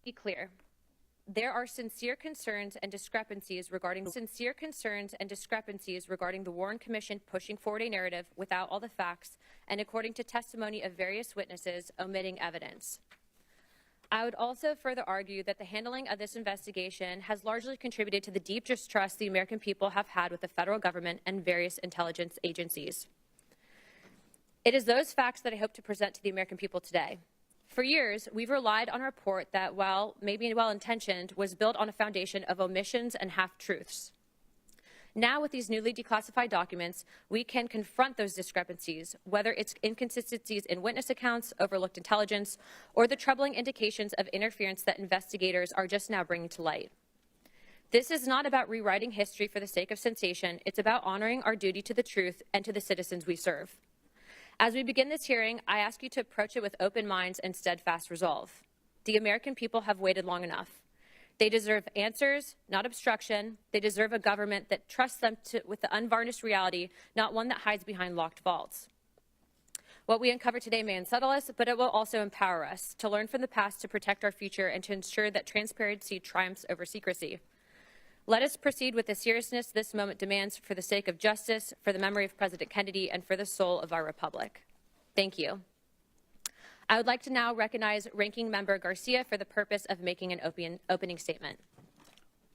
Be clear. There are sincere concerns and discrepancies regarding the Warren Commission pushing forward a narrative without all the facts and according to testimony of various witnesses omitting evidence. I would also further argue that the handling of this investigation has largely contributed to the deep distrust the American people have had with the federal government and various intelligence agencies. It is those facts that I hope to present to the American people today. For years, we've relied on a report that, while maybe well-intentioned, was built on a foundation of omissions and half-truths. Now, with these newly declassified documents, we can confront those discrepancies, whether it's inconsistencies in witness accounts, overlooked intelligence, or the troubling indications of interference that investigators are just now bringing to light. This is not about rewriting history for the sake of sensation. It's about honoring our duty to the truth and to the citizens we serve. As we begin this hearing, I ask you to approach it with open minds and steadfast resolve. The American people have waited long enough. They deserve answers, not obstruction. They deserve a government that trusts them with the unvarnished reality, not one that hides behind locked vaults. What we uncover today may unsettle us, but it will also empower us to learn from the past to protect our future and to ensure that transparency triumphs over secrecy. Let us proceed with the seriousness this moment demands for the sake of justice, for the memory of President Kennedy, and for the soul of our republic. Thank you. I would like to now recognize Ranking Member Garcia for the purpose of making an opening statement.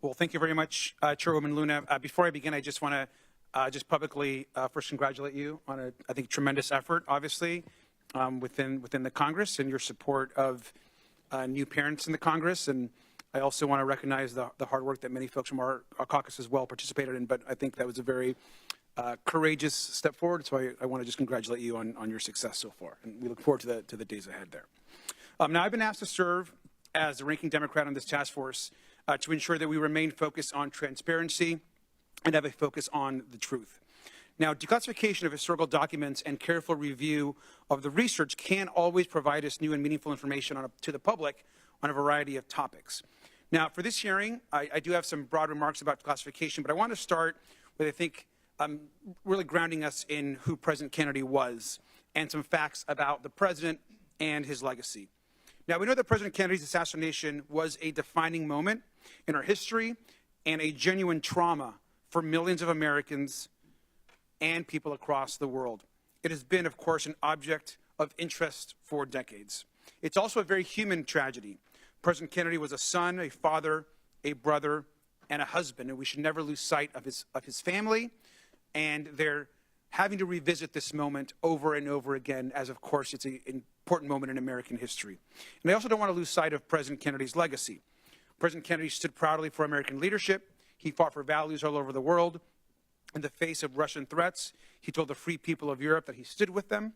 Well, thank you very much, Chairwoman Luna. Before I begin, I just want to just publicly first congratulate you on a, I think, tremendous effort, obviously, within the Congress and your support of new parents in the Congress. And I also want to recognize the hard work that many folks from our caucus as well participated in, but I think that was a very courageous step forward, so I want to just congratulate you on your success so far, and we look forward to the days ahead there. Now, I've been asked to serve as the ranking Democrat on this task force to ensure that we remain focused on transparency and have a focus on the truth. Now, declassification of historical documents and careful review of the research can always provide us new and meaningful information to the public on a variety of topics. Now, for this hearing, I do have some broad remarks about classification, but I want to start with, I think, really grounding us in who President Kennedy was and some facts about the president and his legacy. Now, we know that President Kennedy's assassination was a defining moment in our history and a genuine trauma for millions of Americans and people across the world. It has been, of course, an object of interest for decades. It's also a very human tragedy. President Kennedy was a son, a father, a brother, and a husband, and we should never lose sight of his family, and they're having to revisit this moment over and over again, as of course it's an important moment in American history. And I also don't want to lose sight of President Kennedy's legacy. President Kennedy stood proudly for American leadership. He fought for values all over the world. In the face of Russian threats, he told the free people of Europe that he stood with them,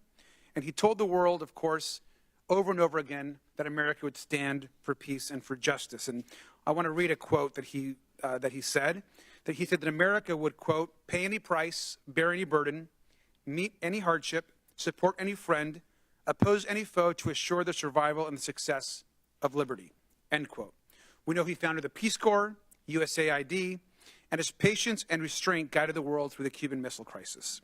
and he told the world, of course, over and over again, that America would stand for peace and for justice. And I want to read a quote that he said that America would, quote, pay any price, bear any burden, meet any hardship, support any friend, oppose any foe to assure the survival and the success of liberty, end quote. We know he founded the Peace Corps, USAID, and his patience and restraint guided the world through the Cuban Missile Crisis.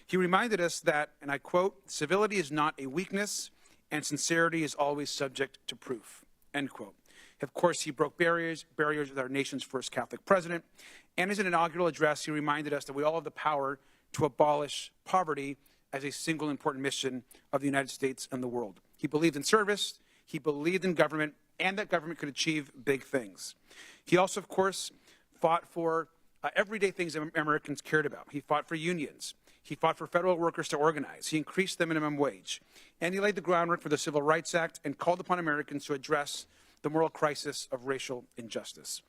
He reminded us that, and I quote, civility is not a weakness, and sincerity is always subject to proof, end quote. Of course, he broke barriers with our nation's first Catholic president, and in an inaugural address, he reminded us that we all have the power to abolish poverty as a single important mission of the United States and the world. He believed in service, he believed in government, and that government could achieve big things. He also, of course, fought for everyday things that Americans cared about. He fought for unions. He fought for federal workers to organize. He increased the minimum wage. And he laid the groundwork for the Civil Rights Act and called upon Americans to address the moral crisis of racial injustice.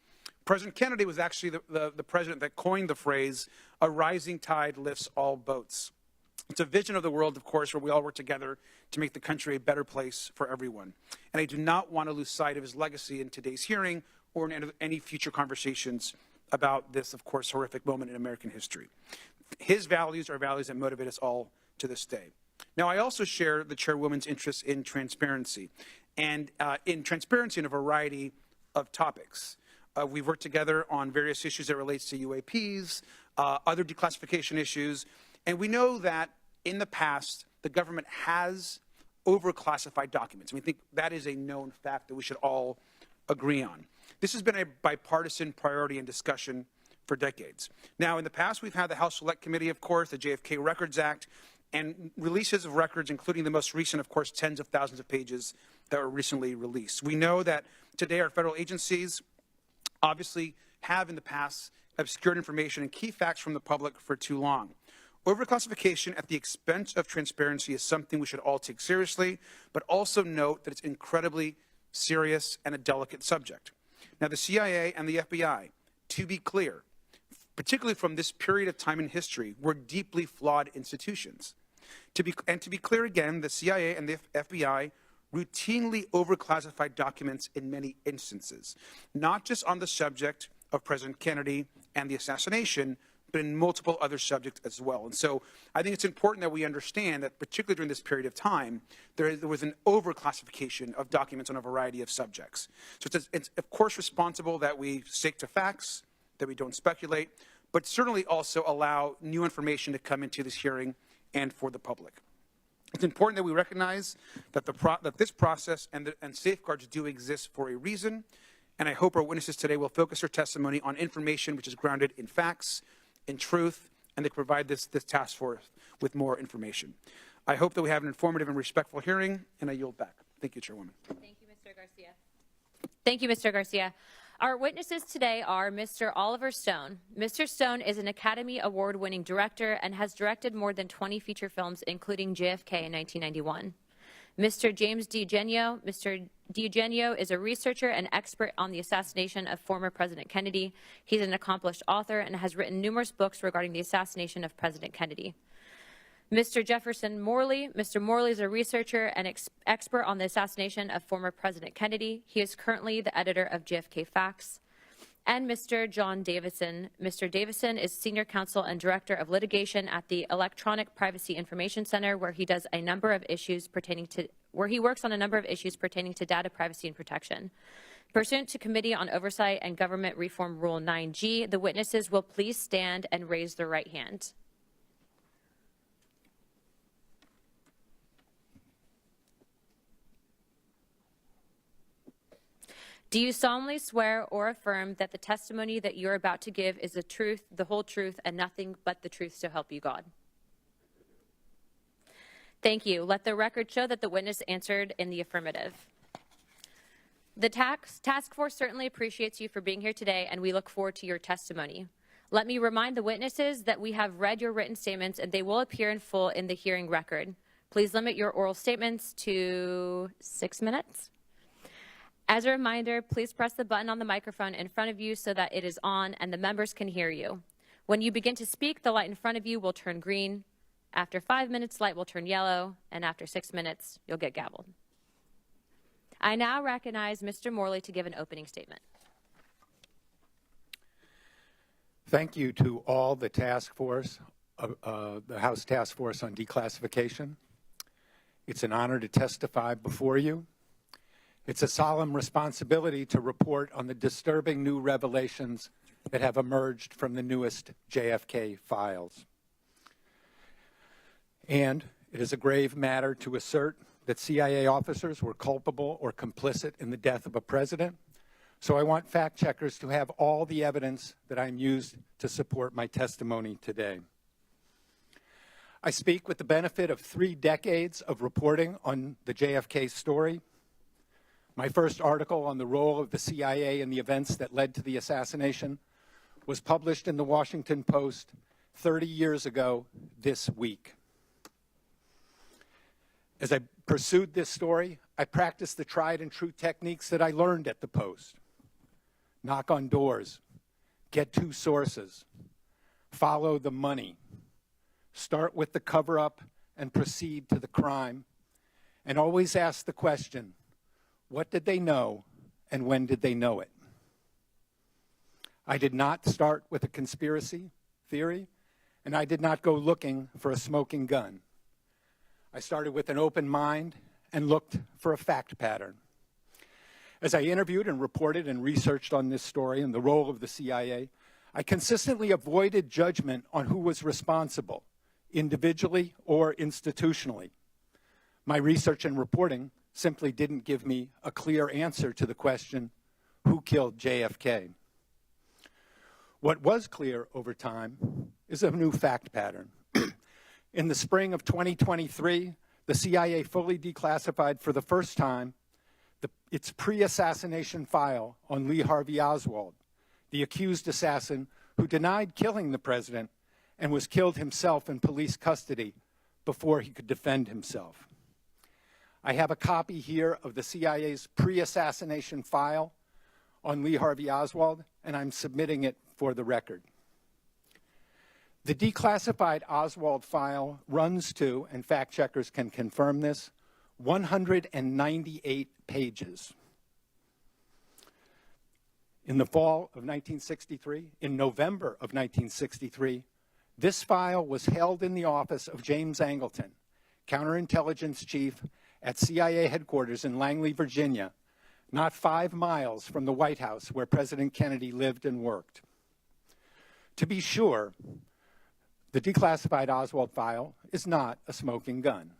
President Kennedy was actually the president that coined the phrase, a rising tide lifts all boats. It's a vision of the world, of course, where we all work together to make the country a better place for everyone. And I do not want to lose sight of his legacy in today's hearing or in any future conversations about this, of course, horrific moment in American history. His values are values that motivate us all to this day. Now, I also share the chairwoman's interest in transparency, and in transparency in a variety of topics. We've worked together on various issues that relates to UAPs, other declassification issues, and we know that in the past, the government has overclassified documents. We think that is a known fact that we should all agree on. This has been a bipartisan priority and discussion for decades. Now, in the past, we've had the House Select Committee, of course, the JFK Records Act, and releases of records, including the most recent, of course, tens of thousands of pages that were recently released. We know that today our federal agencies obviously have in the past obscured information and key facts from the public for too long. Overclassification at the expense of transparency is something we should all take seriously, but also note that it's incredibly serious and a delicate subject. Now, the CIA and the FBI, to be clear, particularly from this period of time in history, were deeply flawed institutions. To be clear again, the CIA and the FBI routinely overclassified documents in many instances, not just on the subject of President Kennedy and the assassination, but in multiple other subjects as well. And so I think it's important that we understand that, particularly during this period of time, there was an overclassification of documents on a variety of subjects. So it's of course responsible that we stick to facts, that we don't speculate, but certainly also allow new information to come into this hearing and for the public. It's important that we recognize that this process and safeguards do exist for a reason, and I hope our witnesses today will focus their testimony on information which is grounded in facts, in truth, and they provide this task force with more information. I hope that we have an informative and respectful hearing, and I yield back. Thank you, Chairwoman. Thank you, Mr. Garcia. Thank you, Mr. Garcia. Our witnesses today are Mr. Oliver Stone. Mr. Stone is an Academy Award-winning director and has directed more than 20 feature films, including JFK in 1991. Mr. James DiEugenio. Mr. DiEugenio is a researcher and expert on the assassination of former President Kennedy. He's an accomplished author and has written numerous books regarding the assassination of President Kennedy. Mr. Jefferson Morley. Mr. Morley is a researcher and expert on the assassination of former President Kennedy. He is currently the editor of JFK Facts. And Mr. John Davison. Mr. Davison is Senior Counsel and Director of Litigation at the Electronic Privacy Information Center, where he works on a number of issues pertaining to data privacy and protection. Pursuant to Committee on Oversight and Government Reform Rule 9G, the witnesses will please stand and raise their right hand. Do you solemnly swear or affirm that the testimony that you're about to give is the truth, the whole truth, and nothing but the truth, so help you God? Thank you. Let the record show that the witness answered in the affirmative. The task force certainly appreciates you for being here today, and we look forward to your testimony. Let me remind the witnesses that we have read your written statements, and they will appear in full in the hearing record. Please limit your oral statements to 6 minutes. As a reminder, please press the button on the microphone in front of you so that it is on and the members can hear you. When you begin to speak, the light in front of you will turn green. After 5 minutes, light will turn yellow, and after 6 minutes, you'll get gabbled. I now recognize Mr. Morley to give an opening statement. Thank you to all the task force, the House Task Force on Declassification. It's an honor to testify before you. It's a solemn responsibility to report on the disturbing new revelations that have emerged from the newest JFK files. And it is a grave matter to assert that CIA officers were culpable or complicit in the death of a president. So I want fact checkers to have all the evidence that I'm used to support my testimony today. I speak with the benefit of 3 decades of reporting on the JFK story. My first article on the role of the CIA in the events that led to the assassination was published in the Washington Post 30 years ago this week. As I pursued this story, I practiced the tried and true techniques that I learned at the Post. Knock on doors, get 2 sources, follow the money, start with the cover-up and proceed to the crime, and always ask the question, what did they know, and when did they know it? I did not start with a conspiracy theory, and I did not go looking for a smoking gun. I started with an open mind and looked for a fact pattern. As I interviewed and reported and researched on this story and the role of the CIA, I consistently avoided judgment on who was responsible, individually or institutionally. My research and reporting simply didn't give me a clear answer to the question, killed JFK. What was clear over time is a new fact pattern. In the spring of 2023, the CIA fully declassified for the first time its pre-assassination file on Lee Harvey Oswald, the accused assassin who denied killing the president and was killed himself in police custody before he could defend himself. I have a copy here of the CIA's pre-assassination file on Lee Harvey Oswald, and I'm submitting it for the record. The declassified Oswald file runs to, and fact checkers can confirm this, 198 pages. In the fall of 1963, in November of 1963, this file was held in the office of James Angleton, counterintelligence chief at CIA headquarters in Langley, Virginia, not 5 miles from the White House where President Kennedy lived and worked. To be sure, the declassified Oswald file is not a smoking gun.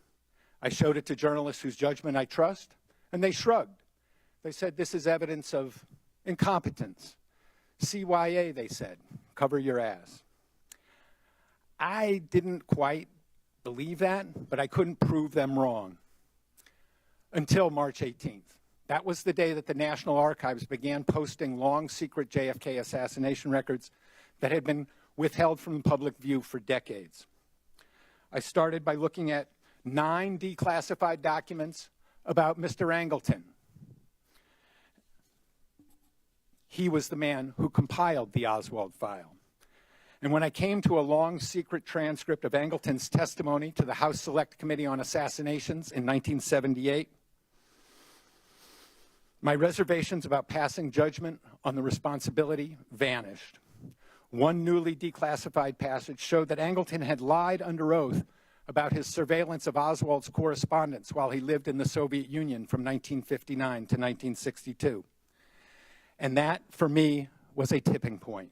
I showed it to journalists whose judgment I trust, and they shrugged. They said, this is evidence of incompetence. CYA, they said, cover your ass. I didn't quite believe that, but I couldn't prove them wrong until March 18th. That was the day that the National Archives began posting long secret JFK assassination records that had been withheld from public view for decades. I started by looking at 9 declassified documents about Mr. Angleton. He was the man who compiled the Oswald file. And when I came to a long secret transcript of Angleton's testimony to the House Select Committee on Assassinations in 1978, my reservations about passing judgment on the responsibility vanished. One newly declassified passage showed that Angleton had lied under oath about his surveillance of Oswald's correspondence while he lived in the Soviet Union from 1959 to 1962. And that, for me, was a tipping point.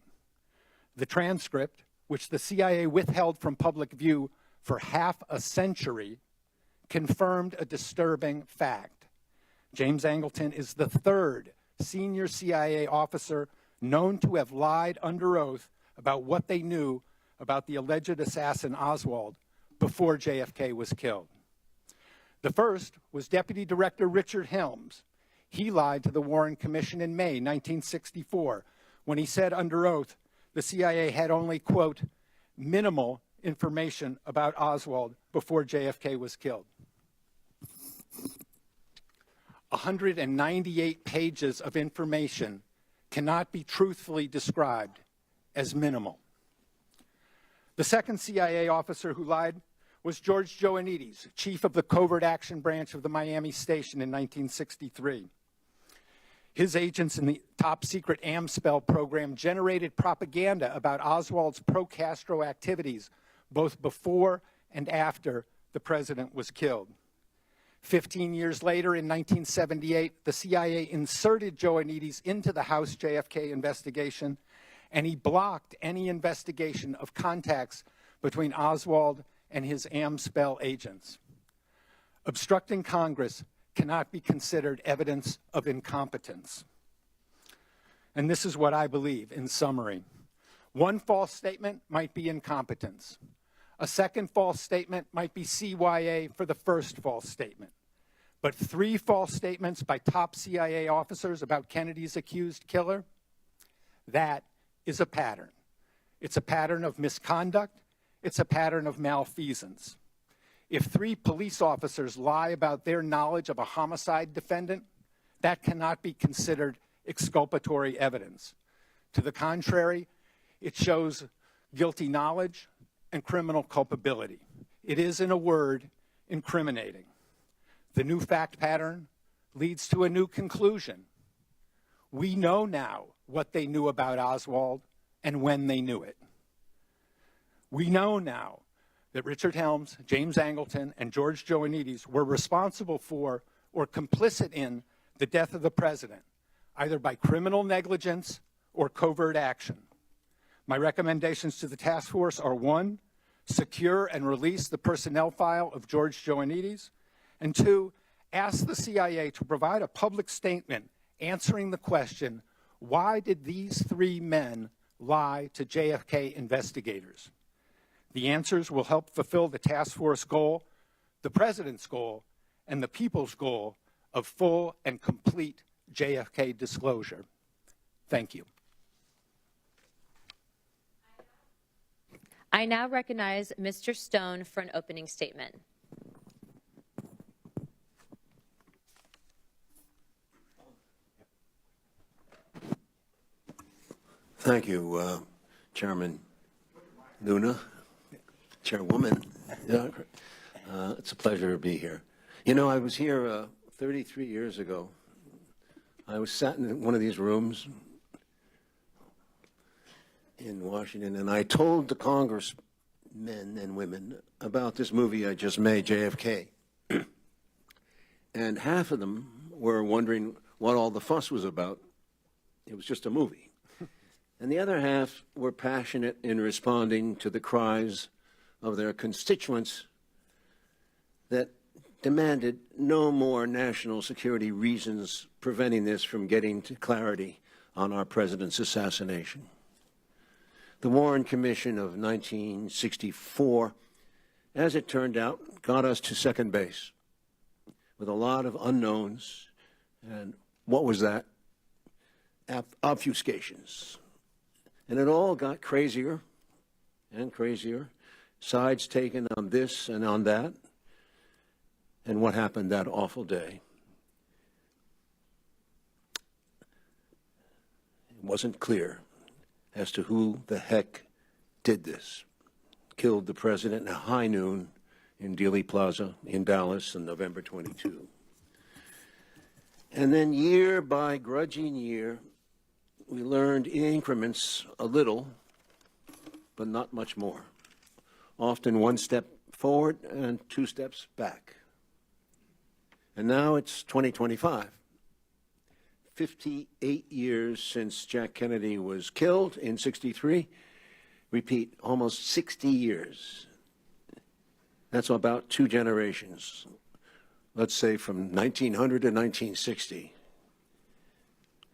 The transcript, which the CIA withheld from public view for half a century, confirmed a disturbing fact. James Angleton is the 3rd senior CIA officer known to have lied under oath about what they knew about the alleged assassin Oswald before JFK was killed. The first was Deputy Director Richard Helms. He lied to the Warren Commission in May 1964 when he said under oath the CIA had only, quote, minimal information about Oswald before JFK was killed. 198 pages of information cannot be truthfully described as minimal. The second CIA officer who lied was George Joannides, chief of the Covert Action Branch of the Miami Station in 1963. His agents in the top-secret AMSPEL program generated propaganda about Oswald's pro-Castro activities both before and after the president was killed. 15 years later, in 1978, the CIA inserted Joannides into the House JFK investigation, and he blocked any investigation of contacts between Oswald and his AMSPEL agents. Obstructing Congress cannot be considered evidence of incompetence. And this is what I believe in summary. One false statement might be incompetence. A second false statement might be CYA for the first false statement. But 3 false statements by top CIA officers about Kennedy's accused killer, that is a pattern. It's a pattern of misconduct. It's a pattern of malfeasance. If 3 police officers lie about their knowledge of a homicide defendant, that cannot be considered exculpatory evidence. To the contrary, it shows guilty knowledge and criminal culpability. It is, in a word, incriminating. The new fact pattern leads to a new conclusion. We know now what they knew about Oswald and when they knew it. We know now that Richard Helms, James Angleton, and George Joannides were responsible for or complicit in the death of the president, either by criminal negligence or covert action. My recommendations to the task force are 1, secure and release the personnel file of George Joannides, and 2, ask the CIA to provide a public statement answering the question, Why did these three men lie to JFK investigators? The answers will help fulfill the task force goal, the president's goal, and the people's goal of full and complete JFK disclosure. Thank you. I now recognize Mr. Stone for an opening statement. Thank you, Chairman Luna, Chairwoman. Yeah, it's a pleasure to be here. You know, I was here 33 years ago. I was sat in one of these rooms in Washington, and I told the congressmen and women about this movie I just made, JFK. And half of them were wondering what all the fuss was about. It was just a movie. And the other half were passionate in responding to the cries of their constituents that demanded no more national security reasons preventing this from getting to clarity on our president's assassination. The Warren Commission of 1964, as it turned out, got us to second base with a lot of unknowns. And what was that? Obfuscations. And it all got crazier and crazier, sides taken on this and on that. And what happened that awful day? It wasn't clear as to who the heck did this. Killed the president at high noon in Dealey Plaza in Dallas on November 22. And then year by grudging year, we learned in increments a little, but not much more. Often one step forward and two steps back. And now it's 2025. 58 years since Jack Kennedy was killed in '63. Repeat, almost 60 years. That's about 2 generations. Let's say from 1900 to 1960.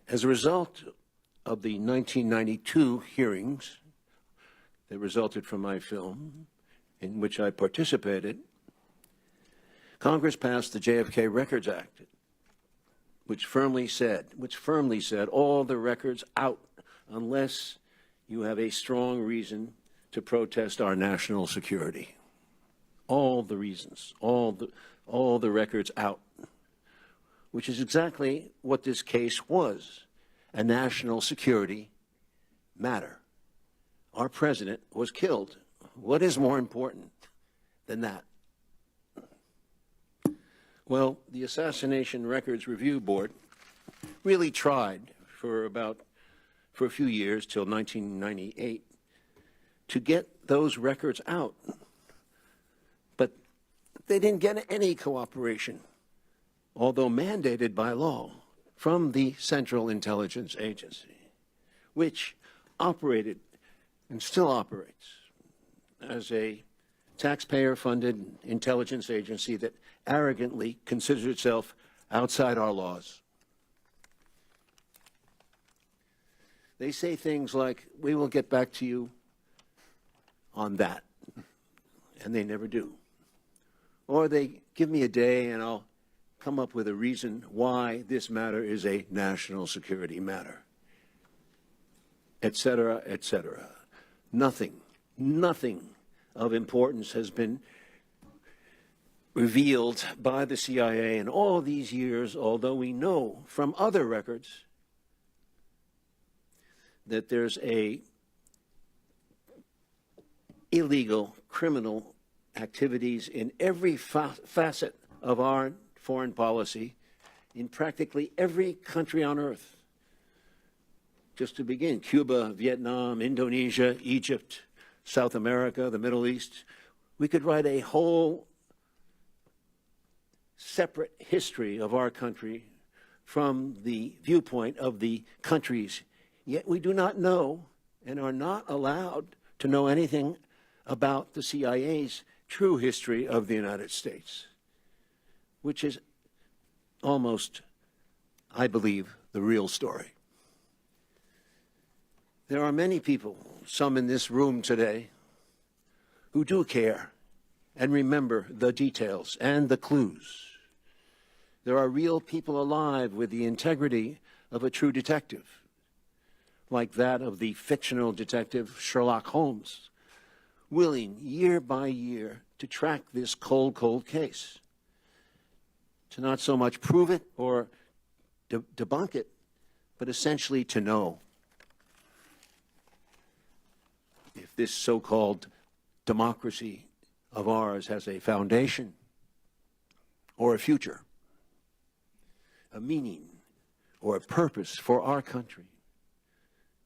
As a result of the 1992 hearings that resulted from my film, in which I participated, Congress passed the JFK Records Act, which firmly said all the records out unless you have a strong reason to protest our national security. All the reasons, all the records out, which is exactly what this case was, a national security matter. Our president was killed. What is more important than that? Well, the Assassination Records Review Board really tried for a few years, till 1998, to get those records out. But they didn't get any cooperation, although mandated by law, from the Central Intelligence Agency, which operated and still operates as a taxpayer-funded intelligence agency that arrogantly considers itself outside our laws. They say things like, we will get back to you on that, and they never do. Or they give me a day and I'll come up with a reason why this matter is a national security matter, et cetera, et cetera. Nothing of importance has been revealed by the CIA in all these years, although we know from other records that there's a illegal criminal activities in every facet of our foreign policy in practically every country on earth. Just to begin, Cuba, Vietnam, Indonesia, Egypt, South America, the Middle East. We could write a whole separate history of our country from the viewpoint of the countries. Yet we do not know and are not allowed to know anything about the CIA's true history of the United States, which is almost, I believe, the real story. There are many people, some in this room today, who do care and remember the details and the clues. There are real people alive with the integrity of a true detective, like that of the fictional detective Sherlock Holmes, willing year by year to track this cold, cold case, to not so much prove it or debunk it, but essentially to know if this so-called democracy of ours has a foundation or a future, a meaning or a purpose for our country,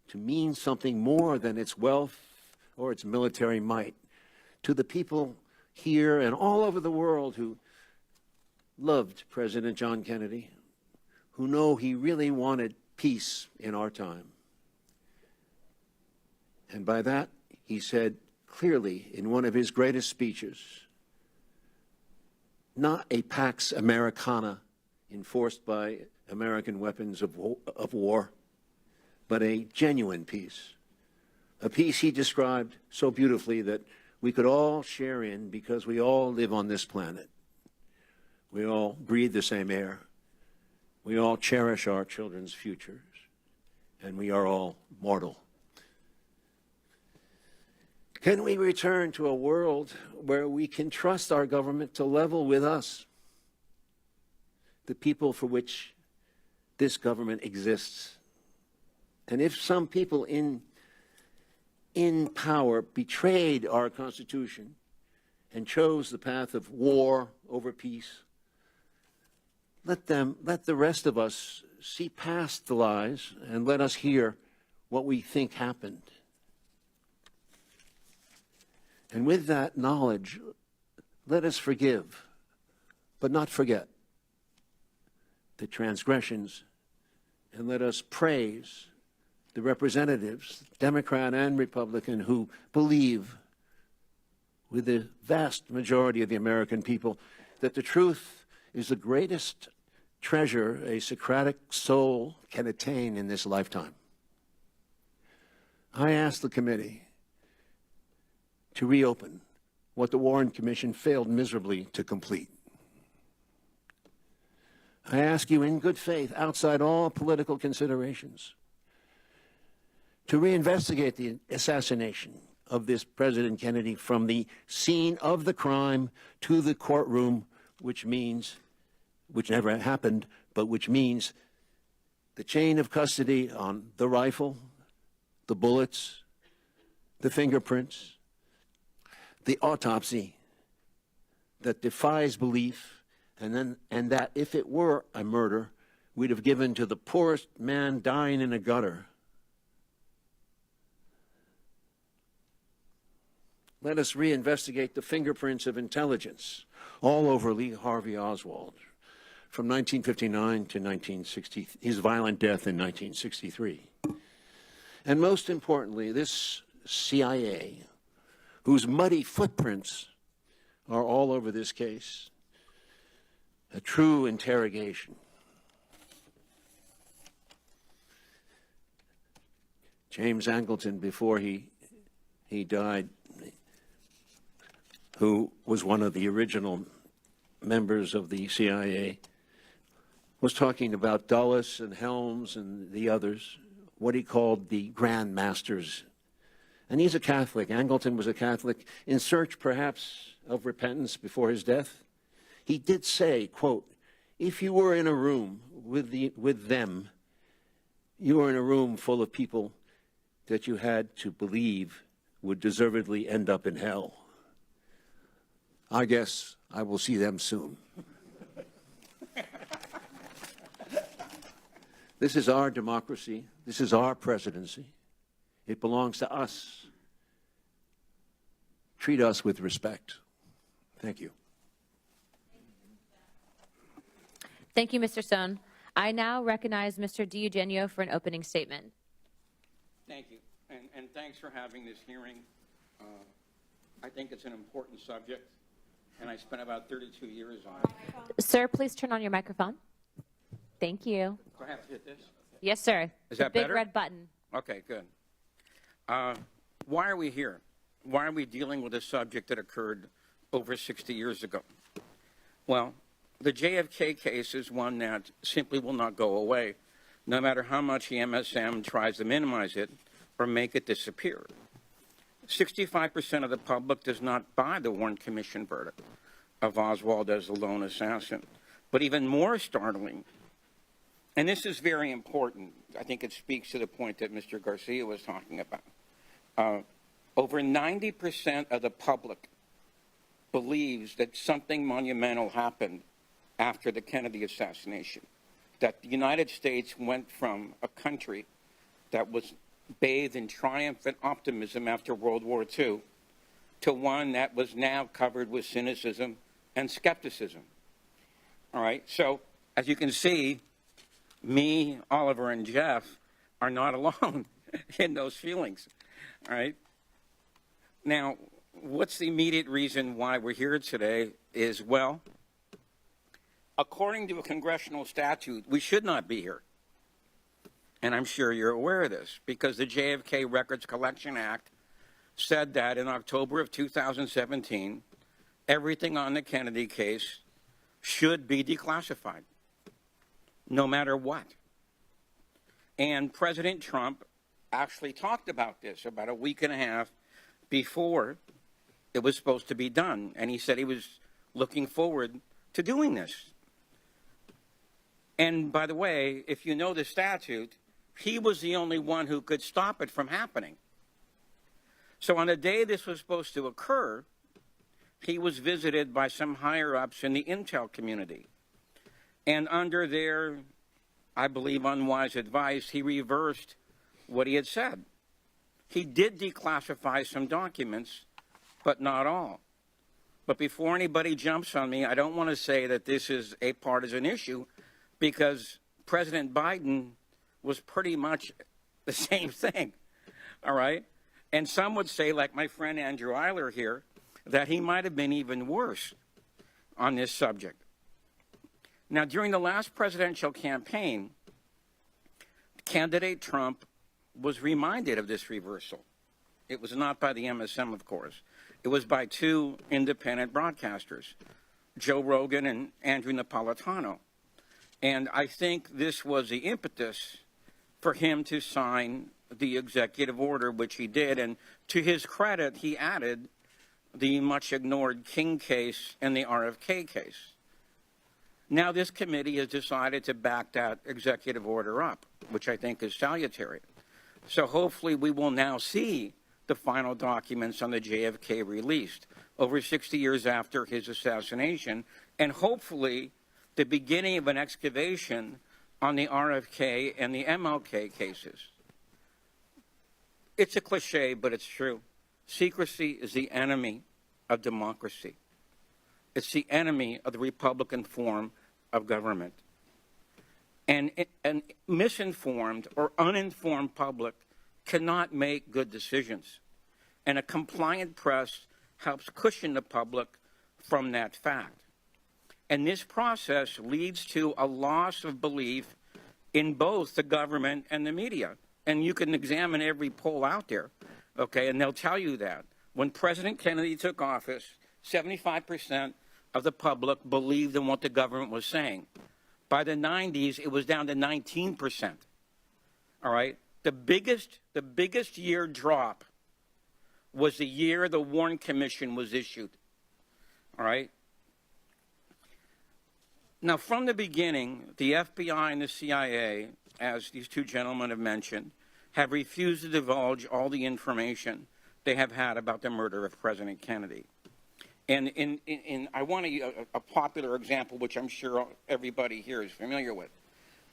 to mean something more than its wealth or its military might, to the people here and all over the world who loved President John Kennedy, who know he really wanted peace in our time. And by that, he said clearly in one of his greatest speeches, not a Pax Americana enforced by American weapons of war, but a genuine peace. A peace he described so beautifully that we could all share in because we all live on this planet. We all breathe the same air. We all cherish our children's futures. And we are all mortal. Can we return to a world where we can trust our government to level with us, the people for which this government exists? And if some people in power betrayed our Constitution and chose the path of war over peace, let the rest of us see past the lies and let us hear what we think happened. And with that knowledge, let us forgive, but not forget the transgressions, and let us praise the representatives, Democrat and Republican, who believe with the vast majority of the American people that the truth is the greatest treasure a Socratic soul can attain in this lifetime. I ask the committee to reopen what the Warren Commission failed miserably to complete. I ask you in good faith, outside all political considerations, to reinvestigate the assassination of this President Kennedy from the scene of the crime to the courtroom, which never happened, but which means the chain of custody on the rifle, the bullets, the fingerprints, the autopsy that defies belief, and that if it were a murder, we'd have given to the poorest man dying in a gutter. Let us reinvestigate the fingerprints of intelligence all over Lee Harvey Oswald from 1959 to 1960, his violent death in 1963. And most importantly, this CIA, whose muddy footprints are all over this case, a true interrogation. James Angleton, before he died, who was one of the original members of the CIA, was talking about Dulles and Helms and the others, what he called the Grand Masters. And he's a Catholic. Angleton was a Catholic in search, perhaps, of repentance before his death. He did say, quote, if you were in a room with them, you were in a room full of people that you had to believe would deservedly end up in hell. I guess I will see them soon. This is our democracy. This is our presidency. It belongs to us. Treat us with respect. Thank you. Thank you, Mr. Stone. I now recognize Mr. DiEugenio for an opening statement. Thank you, and thanks for having this hearing. I think it's an important subject, and I spent about 32 years on it. Sir, please turn on your microphone. Thank you. Do I have to hit this? Yes, sir. Is The that big better? red button. Okay, good. Why are we here? Why are we dealing with a subject that occurred over 60 years ago? Well, the JFK case is one that simply will not go away, no matter how much the MSM tries to minimize it or make it disappear. 65% of the public does not buy the Warren Commission verdict of Oswald as the lone assassin. But even more startling, and this is very important, I think it speaks to the point that Mr. Garcia was talking about. Over 90% of the public believes that something monumental happened after the Kennedy assassination, that the United States went from a country that was bathed in triumph and optimism after World War II to one that was now covered with cynicism and skepticism. All right, so as you can see, me, Oliver, and Jeff are not alone in those feelings. All right. Now, what's the immediate reason why we're here today is, well, according to a congressional statute, we should not be here. And I'm sure you're aware of this, because the JFK Records Collection Act said that in October of 2017, everything on the Kennedy case should be declassified, no matter what. And President Trump actually talked about this about a week and a half before it was supposed to be done. And he said he was looking forward to doing this. And by the way, if you know the statute, he was the only one who could stop it from happening. So on the day this was supposed to occur, he was visited by some higher-ups in the intel community. And under their, I believe, unwise advice, he reversed what he had said. He did declassify some documents, but not all. But before anybody jumps on me, I don't want to say that this is a partisan issue, because President Biden was pretty much the same thing, all right? And some would say, like my friend Andrew Eiler here, that he might have been even worse on this subject. Now, during the last presidential campaign, candidate Trump was reminded of this reversal. It was not by the MSM, of course. It was by two independent broadcasters, Joe Rogan and Andrew Napolitano. And I think this was the impetus for him to sign the executive order, which he did. And to his credit, he added the much-ignored King case and the RFK case. Now this committee has decided to back that executive order up, which I think is salutary. So hopefully we will now see the final documents on the JFK released over 60 years after his assassination, and hopefully the beginning of an excavation on the RFK and the MLK cases. It's a cliche, but it's true. Secrecy is the enemy of democracy. It's the enemy of the Republican form of government. And an misinformed or uninformed public cannot make good decisions. And a compliant press helps cushion the public from that fact. And this process leads to a loss of belief in both the government and the media. And you can examine every poll out there, okay, and they'll tell you that. When President Kennedy took office, 75% of the public believed in what the government was saying. By the 90s, it was down to 19%. All right? The biggest year drop was the year the Warren Commission was issued. All right? Now, from the beginning, the FBI and the CIA, as these two gentlemen have mentioned, have refused to divulge all the information they have had about the murder of President Kennedy. And I want a popular example, which I'm sure everybody here is familiar with.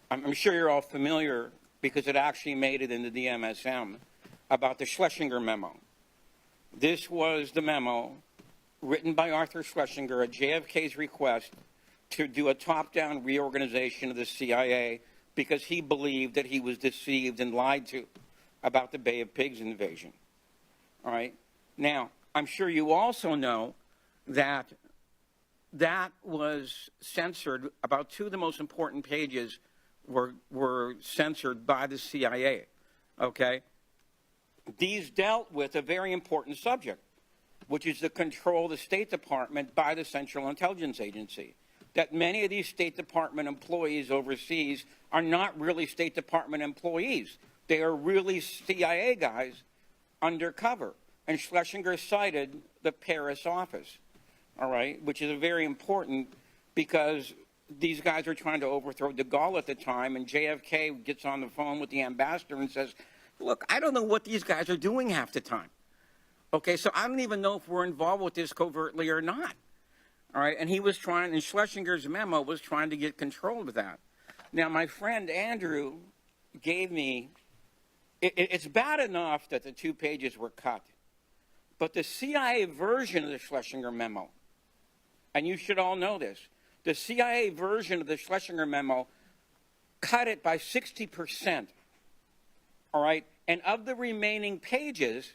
I'm sure you're all familiar, because it actually made it into the MSM, about the Schlesinger memo. This was the memo written by Arthur Schlesinger at JFK's request to do a top-down reorganization of the CIA, because he believed that he was deceived and lied to about the Bay of Pigs invasion. All right? Now, I'm sure you also know that that was censored. About two of the most important pages were censored by the CIA, okay? these dealt with a very important subject, which is the control of the State Department by the Central Intelligence Agency. That many of these State Department employees overseas are not really State Department employees. They are really CIA guys undercover. And Schlesinger cited the Paris office, all right, which is very important because these guys are trying to overthrow de Gaulle at the time, and JFK gets on the phone with the ambassador and says, look, I don't know what these guys are doing half the time. Okay, so I don't even know if we're involved with this covertly or not. All right, and he was trying, and Schlesinger's memo was trying to get control of that. Now, my friend Andrew gave me, it's bad enough that the 2 pages were cut, but the CIA version of the Schlesinger memo, and you should all know this, the CIA version of the Schlesinger memo cut it by 60%, all right? And of the remaining pages,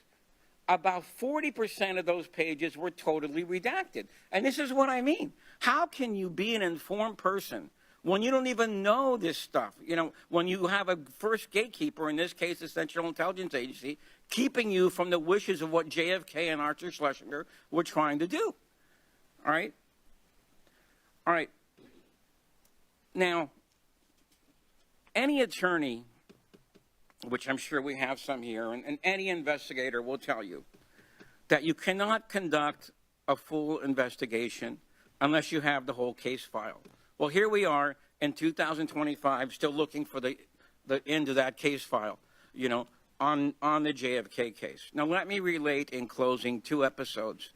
about 40% of those pages were totally redacted. And this is what I mean. How can you be an informed person when you don't even know this stuff? You know, when you have a first gatekeeper, in this case the Central Intelligence Agency, keeping you from the wishes of what JFK and Arthur Schlesinger were trying to do, all right? All right. Now, any attorney, which I'm sure we have some here, and any investigator will tell you that you cannot conduct a full investigation unless you have the whole case file. Well, here we are in 2025 still looking for the end of that case file, you know, on the JFK case. Now, let me relate in closing 2 episodes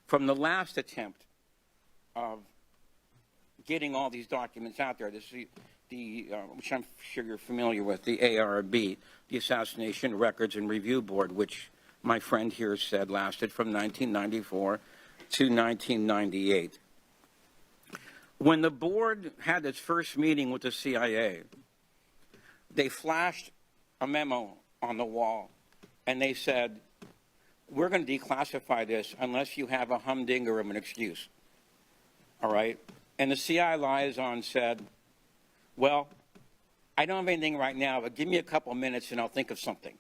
from the last attempt of getting all these documents out there. This is which I'm sure you're familiar with, the ARB, the Assassination Records and Review Board, which my friend here said lasted from 1994 to 1998. When the board had its first meeting with the CIA, they flashed a memo on the wall, and they said, we're going to declassify this unless you have a humdinger of an excuse. All right? And the CIA liaison said, well, I don't have anything right now, but give me a couple of minutes and I'll think of something.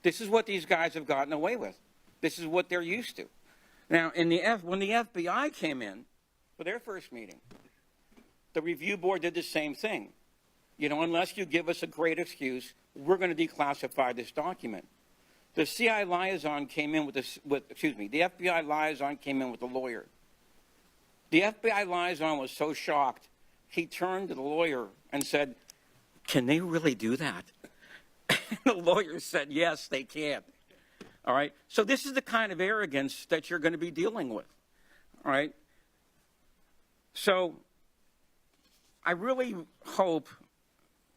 This is what these guys have gotten away with. This is what they're used to. Now, when the FBI came in for their first meeting, the review board did the same thing. You know, unless you give us a great excuse, we're going to declassify this document. The CIA liaison came in the FBI liaison came in with a lawyer. The FBI liaison was so shocked, he turned to the lawyer and said, can they really do that? And the lawyer said, yes, they can. All right? So this is the kind of arrogance that you're going to be dealing with. All right? So I really hope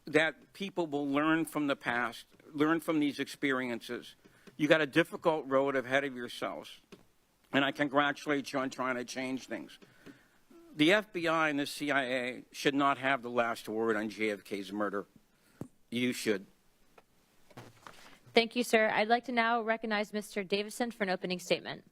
that people will learn from the past, learn from these experiences. You got a difficult road ahead of yourselves, and I congratulate you on trying to change things. The FBI and the CIA should not have the last word on JFK's murder. You should. Thank you, sir. I'd like to now recognize Mr. Davison for an opening statement.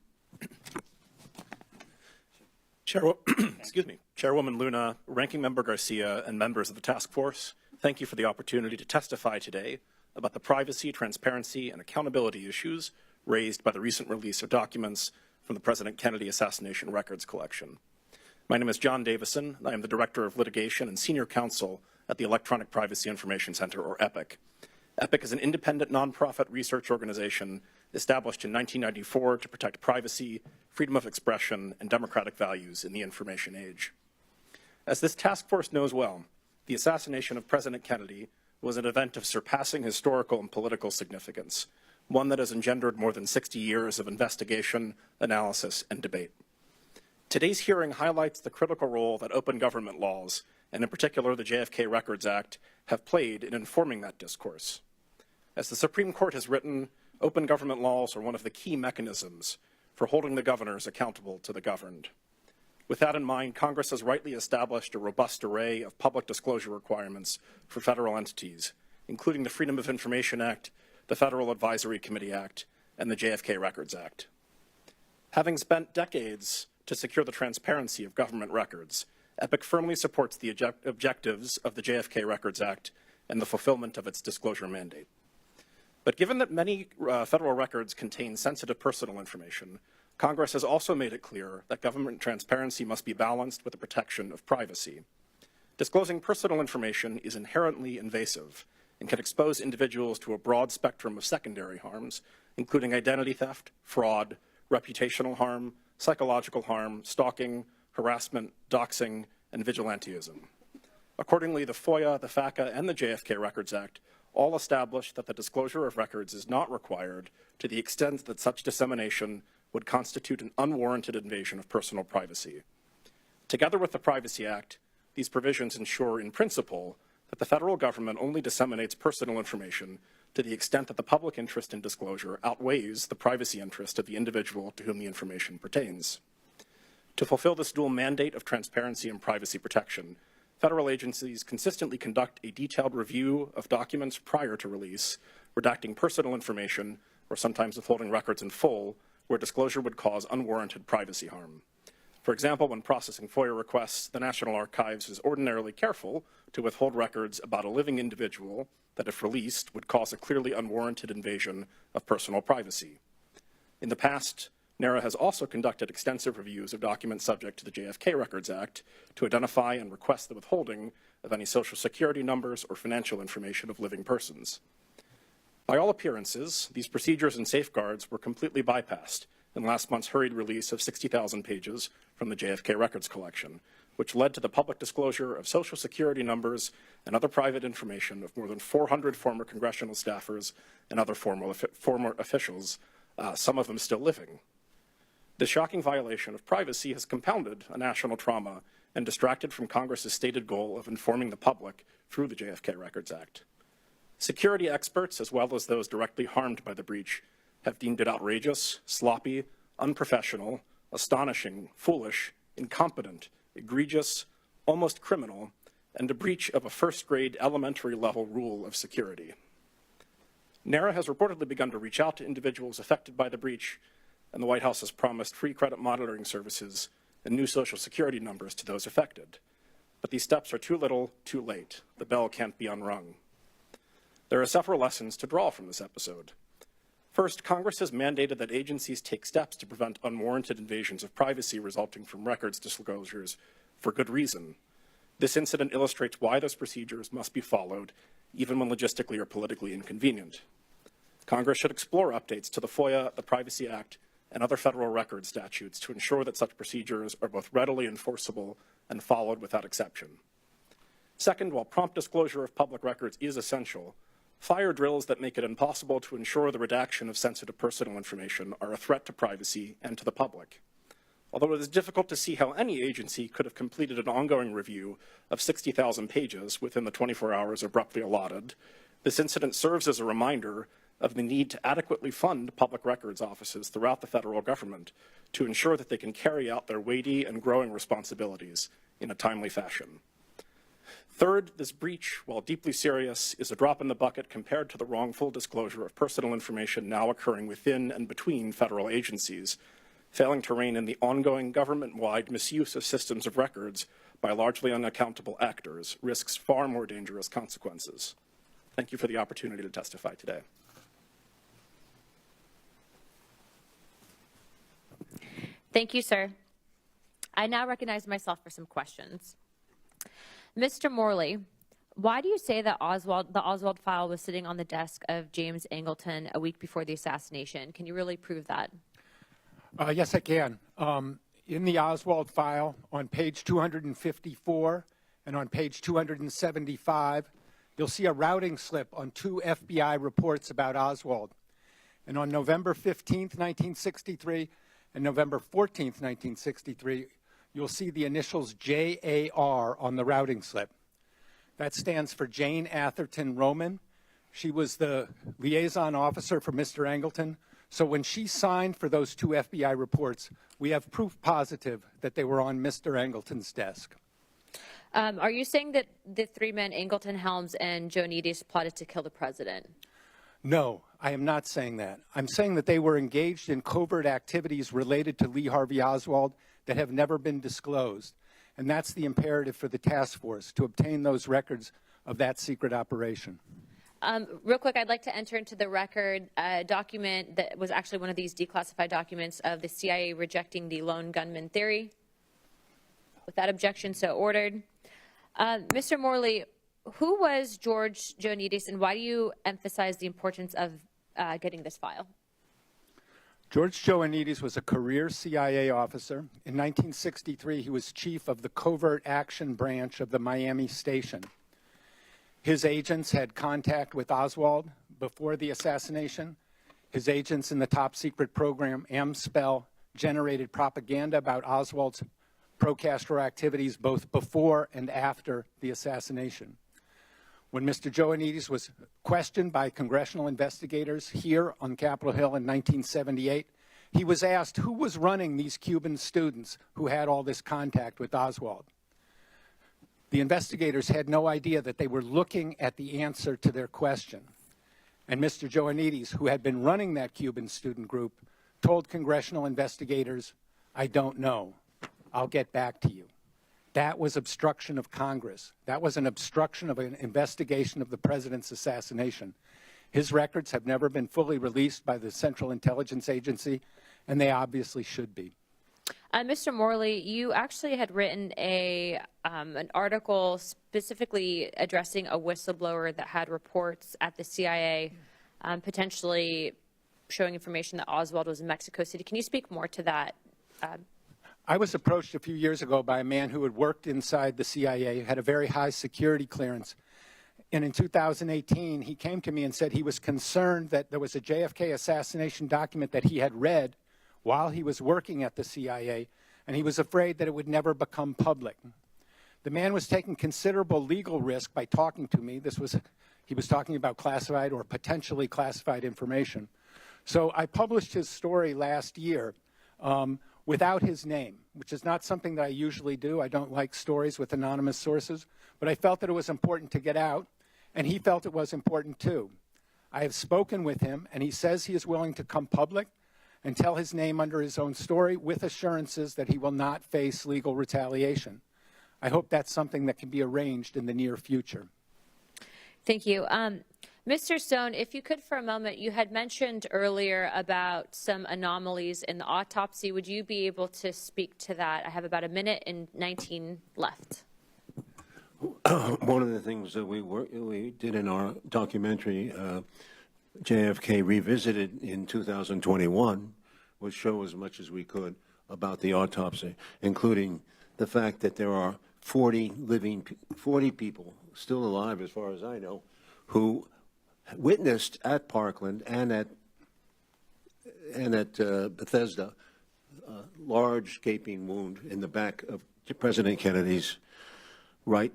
Chairwoman Luna, Ranking Member Garcia, and members of the task force, thank you for the opportunity to testify today about the privacy, transparency, and accountability issues raised by the recent release of documents from the President Kennedy Assassination Records Collection. My name is John Davison, and I am the Director of Litigation and Senior Counsel at the Electronic Privacy Information Center, or EPIC. EPIC is an independent nonprofit research organization established in 1994 to protect privacy, freedom of expression, and democratic values in the information age. As this task force knows well, the assassination of President Kennedy was an event of surpassing historical and political significance, one that has engendered more than 60 years of investigation, analysis, and debate. Today's hearing highlights the critical role that open government laws, and in particular the JFK Records Act, have played in informing that discourse. As the Supreme Court has written, open government laws are one of the key mechanisms for holding the governors accountable to the governed. With that in mind, Congress has rightly established a robust array of public disclosure requirements for federal entities, including the Freedom of Information Act, the Federal Advisory Committee Act, and the JFK Records Act. Having spent decades to secure the transparency of government records, EPIC firmly supports the objectives of the JFK Records Act and the fulfillment of its disclosure mandate. But given that many federal records contain sensitive personal information, Congress has also made it clear that government transparency must be balanced with the protection of privacy. Disclosing personal information is inherently invasive and can expose individuals to a broad spectrum of secondary harms, including identity theft, fraud, reputational harm, psychological harm, stalking, harassment, doxing, and vigilantism. Accordingly, the FOIA, the FACA, and the JFK Records Act all establish that the disclosure of records is not required to the extent that such dissemination would constitute an unwarranted invasion of personal privacy. Together with the Privacy Act, these provisions ensure in principle that the federal government only disseminates personal information to the extent that the public interest in disclosure outweighs the privacy interest of the individual to whom the information pertains. To fulfill this dual mandate of transparency and privacy protection, federal agencies consistently conduct a detailed review of documents prior to release, redacting personal information or sometimes withholding records in full where disclosure would cause unwarranted privacy harm. For example, when processing FOIA requests, the National Archives is ordinarily careful to withhold records about a living individual that, if released, would cause a clearly unwarranted invasion of personal privacy. In the past, NARA has also conducted extensive reviews of documents subject to the JFK Records Act to identify and request the withholding of any Social Security numbers or financial information of living persons. By all appearances, these procedures and safeguards were completely bypassed in last month's hurried release of 60,000 pages from the JFK Records collection, which led to the public disclosure of Social Security numbers and other private information of more than 400 former congressional staffers and other former officials, some of them still living. This shocking violation of privacy has compounded a national trauma and distracted from Congress's stated goal of informing the public through the JFK Records Act. Security experts, as well as those directly harmed by the breach, have deemed it outrageous, sloppy, unprofessional, astonishing, foolish, incompetent, egregious, almost criminal, and a breach of a first-grade elementary level rule of security. NARA has reportedly begun to reach out to individuals affected by the breach, and the White House has promised free credit monitoring services and new Social Security numbers to those affected. But these steps are too little, too late. The bell can't be unrung. There are several lessons to draw from this episode. First, Congress has mandated that agencies take steps to prevent unwarranted invasions of privacy resulting from records disclosures for good reason. This incident illustrates why those procedures must be followed, even when logistically or politically inconvenient. Congress should explore updates to the FOIA, the Privacy Act, and other federal record statutes to ensure that such procedures are both readily enforceable and followed without exception. Second, while prompt disclosure of public records is essential, fire drills that make it impossible to ensure the redaction of sensitive personal information are a threat to privacy and to the public. Although it is difficult to see how any agency could have completed an ongoing review of 60,000 pages within the 24 hours abruptly allotted, this incident serves as a reminder of the need to adequately fund public records offices throughout the federal government to ensure that they can carry out their weighty and growing responsibilities in a timely fashion. Third, this breach, while deeply serious, is a drop in the bucket compared to the wrongful disclosure of personal information now occurring within and between federal agencies, failing to rein in the ongoing government-wide misuse of systems of records by largely unaccountable actors risks far more dangerous consequences. Thank you for the opportunity to testify today. Thank you, sir. I now recognize myself for some questions. Mr. Morley, why do you say that the Oswald file was sitting on the desk of James Angleton a week before the assassination? Can you really prove that? Yes, I can. In the Oswald file, on page 254 and on page 275, you'll see a routing slip on 2 FBI reports about Oswald. And on November 15th, 1963, and November 14th, 1963, you'll see the initials JAR on the routing slip. That stands for Jane Atherton Roman. She was the liaison officer for Mr. Angleton. So when she signed for those 2 FBI reports, we have proof positive that they were on Mr. Angleton's desk. Are you saying that the 3 men, Angleton, Helms, and Joanides, plotted to kill the president? No, I am not saying that. I'm saying that they were engaged in covert activities related to Lee Harvey Oswald that have never been disclosed. And that's the imperative for the task force, to obtain those records of that secret operation. Real quick, I'd like to enter into the record a document that was actually one of these declassified documents of the CIA rejecting the lone gunman theory. Without objection, so ordered. Mr. Morley, who was George Ioannidis, and why do you emphasize the importance of getting this file? George Ioannidis was a career CIA officer. In 1963, he was chief of the Covert Action Branch of the Miami Station. His agents had contact with Oswald before the assassination. His agents in the top-secret program, AMSPEL, generated propaganda about Oswald's pro-Castro activities both before and after the assassination. When Mr. Ioannidis was questioned by congressional investigators here on Capitol Hill in 1978, he was asked who was running these Cuban students who had all this contact with Oswald. The investigators had no idea that they were looking at the answer to their question. And Mr. Ioannidis, who had been running that Cuban student group, told congressional investigators, "I don't know. I'll get back to you." That was obstruction of Congress. That was an obstruction of an investigation of the president's assassination. His records have never been fully released by the Central Intelligence Agency, and they obviously should be. Mr. Morley, you actually had written an article specifically addressing a whistleblower that had reports at the CIA, potentially showing information that Oswald was in Mexico City. Can you speak more to that? I was approached a few years ago by a man who had worked inside the CIA, had a very high security clearance. And in 2018, he came to me and said he was concerned that there was a JFK assassination document that he had read while he was working at the CIA, and he was afraid that it would never become public. The man was taking considerable legal risk by talking to me. He was talking about classified or potentially classified information. So I published his story last year without his name, which is not something that I usually do. I don't like stories with anonymous sources, but I felt that it was important to get out, and he felt it was important too. I have spoken with him, and he says he is willing to come public and tell his name under his own story with assurances that he will not face legal retaliation. I hope that's something that can be arranged in the near future. Thank you. Mr. Stone, if you could for a moment, you had mentioned earlier about some anomalies in the autopsy. Would you be able to speak to that? I have about a minute and 19 left. One of the things that we did in our documentary, JFK Revisited in 2021, was show as much as we could about the autopsy, including the fact that there are 40 people still alive, as far as I know, who witnessed at Parkland and at Bethesda a large gaping wound in the back of President Kennedy's right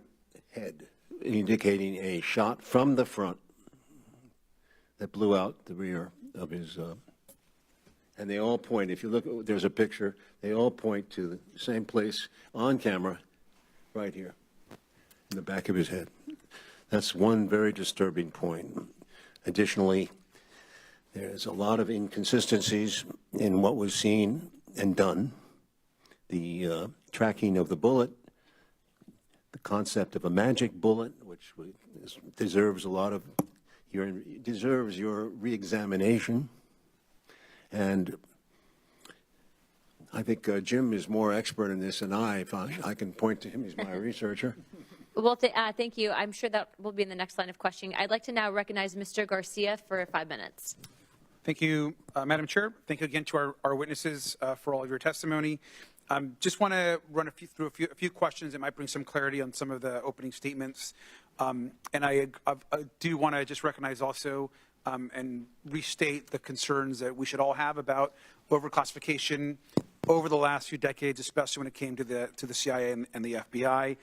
head, indicating a shot from the front that blew out the rear of his, and they all point, if you look, there's a picture, they all point to the same place on camera, right here, in the back of his head. That's one very disturbing point. Additionally, there's a lot of inconsistencies in what was seen and done. The tracking of the bullet, the concept of a magic bullet, which deserves a lot of deserves your re-examination. And I think Jim is more expert in this than I. If I can point to him, he's my researcher. Well, thank you. I'm sure that will be in the next line of questioning. I'd like to now recognize Mr. Garcia for 5 minutes. Thank you, Madam Chair. Thank you again to our witnesses for all of your testimony. Just want to run through a few questions that might bring some clarity on some of the opening statements. And I do want to just recognize also and restate the concerns that we should all have about overclassification over the last few decades, especially when it came to the CIA and the FBI.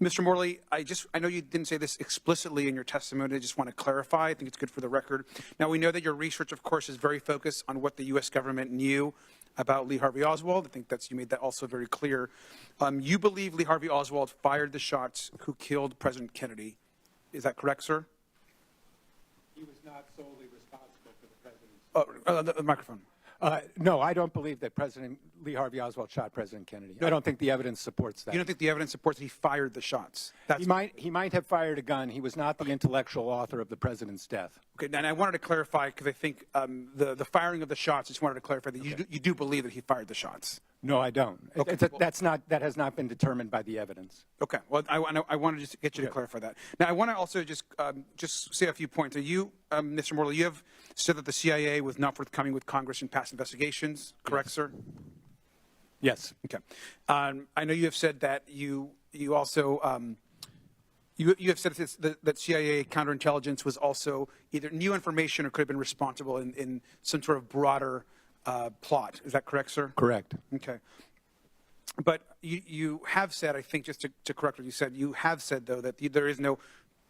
Mr. Morley, I know you didn't say this explicitly in your testimony. I just want to clarify. I think it's good for the record. Now, we know that your research, of course, is very focused on what the U.S. government knew about Lee Harvey Oswald. I think you made that also very clear. You believe Lee Harvey Oswald fired the shots who killed President Kennedy. Is that correct, sir? He was not solely responsible for the president's... Oh, the microphone. No, I don't believe that President Lee Harvey Oswald shot President Kennedy. I don't think the evidence supports that. You don't think the evidence supports that he fired the shots? He might have fired a gun. He was not the intellectual author of the president's death. Okay, and I wanted to clarify, because I think the firing of the shots, I just wanted to clarify that you do believe that he fired the shots. No, I don't. Okay, That has not been determined by the evidence. Okay, well, I wanted to just get you to clarify that. Now, I want to also just say a few points. You, Mr. Morley, you have said that the CIA was not forthcoming with Congress in past investigations, correct, sir? Yes. Okay. I know you have said that you also you have said that CIA counterintelligence was also either new information or could have been responsible in some sort of broader plot. Is that correct, sir? Correct. Okay. But you have said, I think, just to correct what you said, you have said, though, that there is no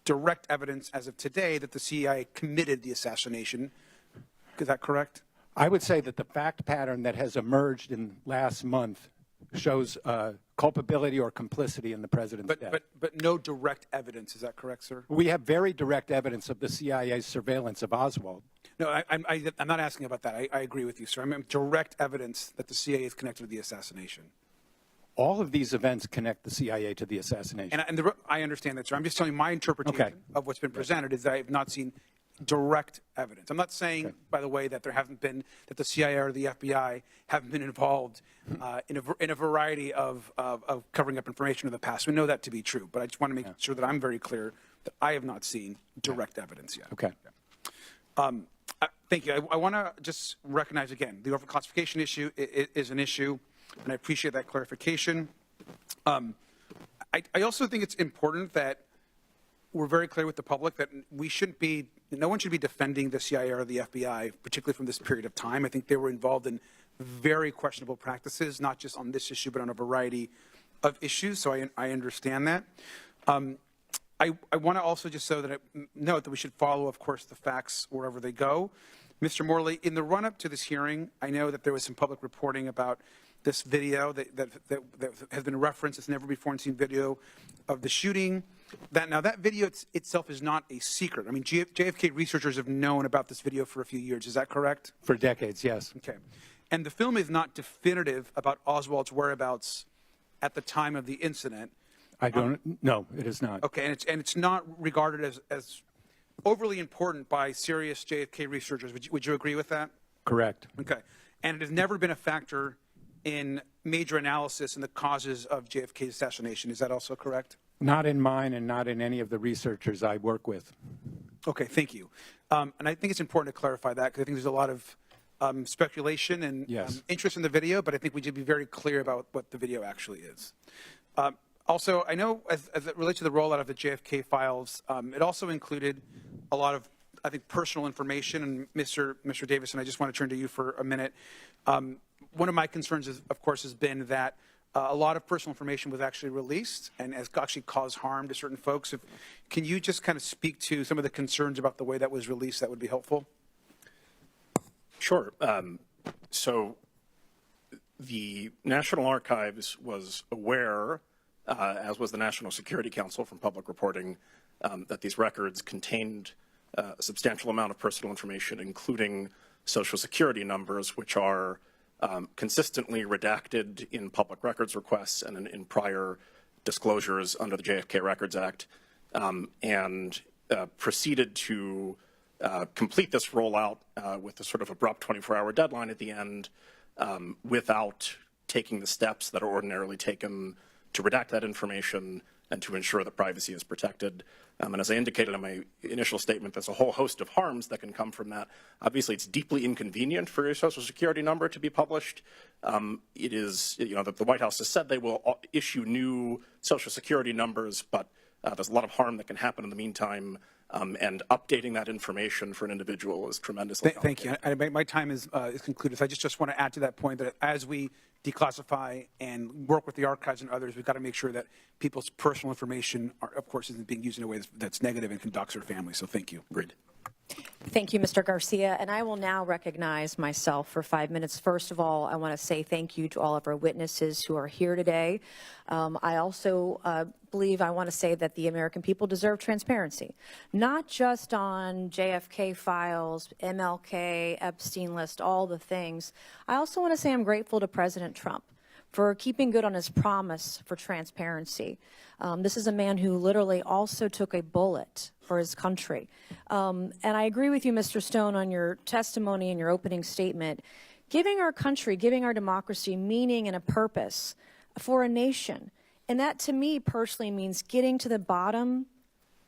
direct evidence as of today that the CIA committed the assassination. Is that correct? I would say that the fact pattern that has emerged in last month shows culpability or complicity in the president's death. But no direct evidence. Is that correct, sir? We have very direct evidence of the CIA's surveillance of Oswald. No, I'm not asking about that. I agree with you, sir. I mean direct evidence that the CIA is connected to the assassination. All of these events connect the CIA to the assassination. And I understand that, sir. I'm just telling you my interpretation of what's been presented is that I have not seen direct evidence. I'm not saying, by the way, that that the CIA or the FBI haven't been involved in a variety of covering up information in the past. We know that to be true, but I just want to make sure that I'm very clear that I have not seen direct evidence yet. Okay. Thank you. I want to just recognize again, the overclassification issue is an issue, and I appreciate that clarification. I also think it's important that we're very clear with the public that no one should be defending the CIA or the FBI, particularly from this period of time. I think they were involved in very questionable practices, not just on this issue, but on a variety of issues. So I understand that. I want to also just note that we should follow, of course, the facts wherever they go. Mr. Morley, in the run-up to this hearing, I know that there was some public reporting about this video that has been referenced. It's never before seen video of the shooting. That video itself is not a secret. I mean, JFK researchers have known about this video for a few years. Is that correct? For decades, yes. Okay. And the film is not definitive about Oswald's whereabouts at the time of the incident. No, it is not. Okay, and it's not regarded as overly important by serious JFK researchers. Would you agree with that? Correct. Okay. And it has never been a factor in major analysis in the causes of JFK's assassination. Is that also correct? Not in mine and not in any of the researchers I work with. Okay, thank you. And I think it's important to clarify that because I think there's a lot of speculation and interest in the video, but I think we should be very clear about what the video actually is. Also, I know as it relates to the rollout of the JFK files, it also included a lot of, I think, personal information. And Mr. Davison, I just want to turn to you for a minute. One of my concerns, of course, has been that a lot of personal information was actually released and has actually caused harm to certain folks. Can you just kind of speak to some of the concerns about the way that was released? That would be helpful. Sure. So the National Archives was aware, as was the National Security Council from public reporting, that these records contained a substantial amount of personal information, including Social Security numbers, which are consistently redacted in public records requests and in prior disclosures under the JFK Records Act, and proceeded to complete this rollout with a sort of abrupt 24-hour deadline at the end without taking the steps that are ordinarily taken to redact that information and to ensure that privacy is protected. And as I indicated in my initial statement, there's a whole host of harms that can come from that. Obviously, it's deeply inconvenient for your Social Security number to be published. It is, the White House has said they will issue new Social Security numbers, but there's a lot of harm that can happen in the meantime. And updating that information for an individual is tremendously complicated. Thank you. My time is concluded. So I just want to add to that point that as we declassify and work with the archives and others, we've got to make sure that people's personal information, of course, isn't being used in a way that's negative and conducts their family. So thank you. Agreed. Thank you, Mr. Garcia. And I will now recognize myself for 5 minutes. First of all, I want to say thank you to all of our witnesses who are here today. I also believe I want to say that the American people deserve transparency, not just on JFK files, MLK, Epstein list, all the things. I also want to say I'm grateful to President Trump for keeping good on his promise for transparency. This is a man who literally also took a bullet for his country. And I agree with you, Mr. Stone, on your testimony and your opening statement. Giving our country, giving our democracy meaning and a purpose for a nation. And that, to me, personally means getting to the bottom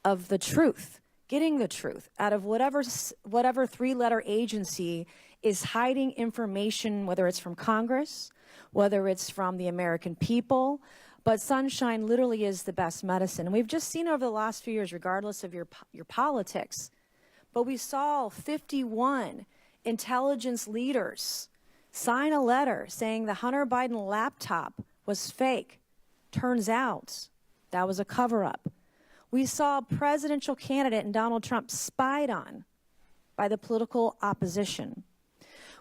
of the truth, getting the truth out of whatever three-letter agency is hiding information, whether it's from Congress, whether it's from the American people. But sunshine literally is the best medicine. And we've just seen over the last few years, regardless of your politics, but we saw 51 intelligence leaders sign a letter saying the Hunter Biden laptop was fake. Turns out that was a cover-up. We saw a presidential candidate and Donald Trump spied on by the political opposition.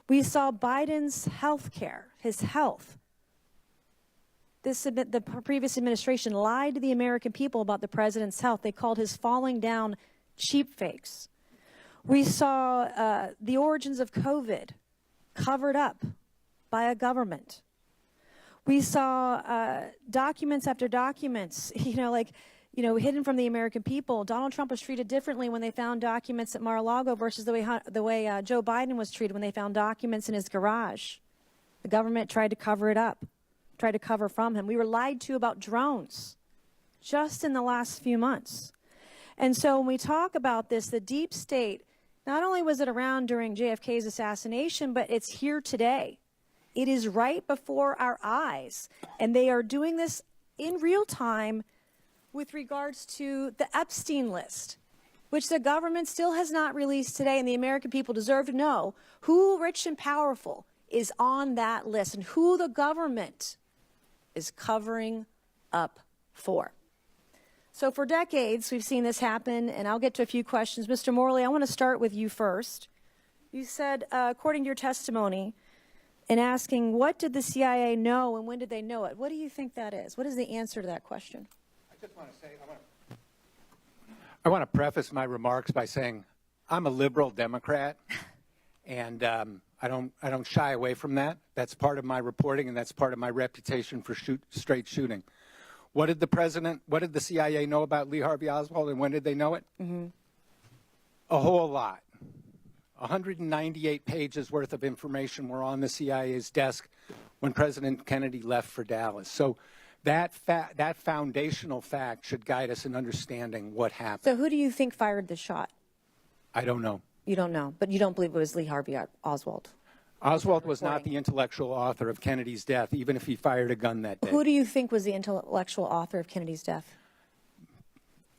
We saw Biden's health care, his health. The previous administration lied to the American people about the president's health. They called his falling down cheap fakes. We saw the origins of COVID covered up by a government. We saw documents after documents, hidden from the American people. Donald Trump was treated differently when they found documents at Mar-a-Lago versus the way Joe Biden was treated when they found documents in his garage. The government tried to cover it up, tried to cover from him. We were lied to about drones just in the last few months. And so when we talk about this, the deep state, not only was it around during JFK's assassination, but it's here today. It is right before our eyes. And they are doing this in real time with regards to the Epstein list, which the government still has not released today. And the American people deserve to know who rich and powerful is on that list and who the government is covering up for. So for decades, we've seen this happen, and I'll get to a few questions. Mr. Morley, I want to start with you first. You said, according to your testimony, in asking what did the CIA know and when did they know it, what do you think that is? What is the answer to that question? I just want to say, I want to preface my remarks by saying I'm a liberal Democrat, and I don't shy away from that. That's part of my reporting, and that's part of my reputation for straight shooting. What did the CIA know about Lee Harvey Oswald, and when did they know it? Mm-hmm. A whole lot. 198 pages worth of information were on the CIA's desk when President Kennedy left for Dallas. So that foundational fact should guide us in understanding what happened. So who do you think fired the shot? I don't know. You don't know, but you don't believe it was Lee Harvey Oswald? Oswald was not the intellectual author of Kennedy's death, even if he fired a gun that day. Who do you think was the intellectual author of Kennedy's death?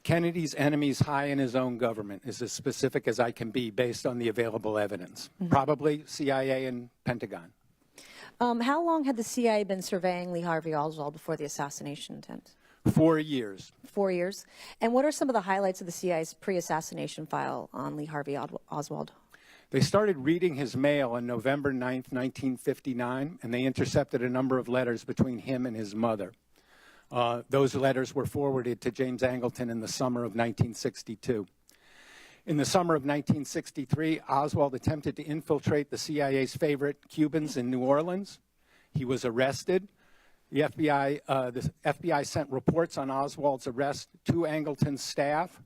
Kennedy's enemies high in his own government is as specific as I can be based on the available evidence. Mm-hmm. Probably CIA and Pentagon. How long had the CIA been surveying Lee Harvey Oswald before the assassination attempt? 4 years. 4 years. And what are some of the highlights of the CIA's pre-assassination file on Lee Harvey Oswald? They started reading his mail on November 9th, 1959, and they intercepted a number of letters between him and his mother. Those letters were forwarded to James Angleton in the summer of 1962. In the summer of 1963, Oswald attempted to infiltrate the CIA's favorite Cubans in New Orleans. He was arrested. The FBI sent reports on Oswald's arrest to Angleton's staff.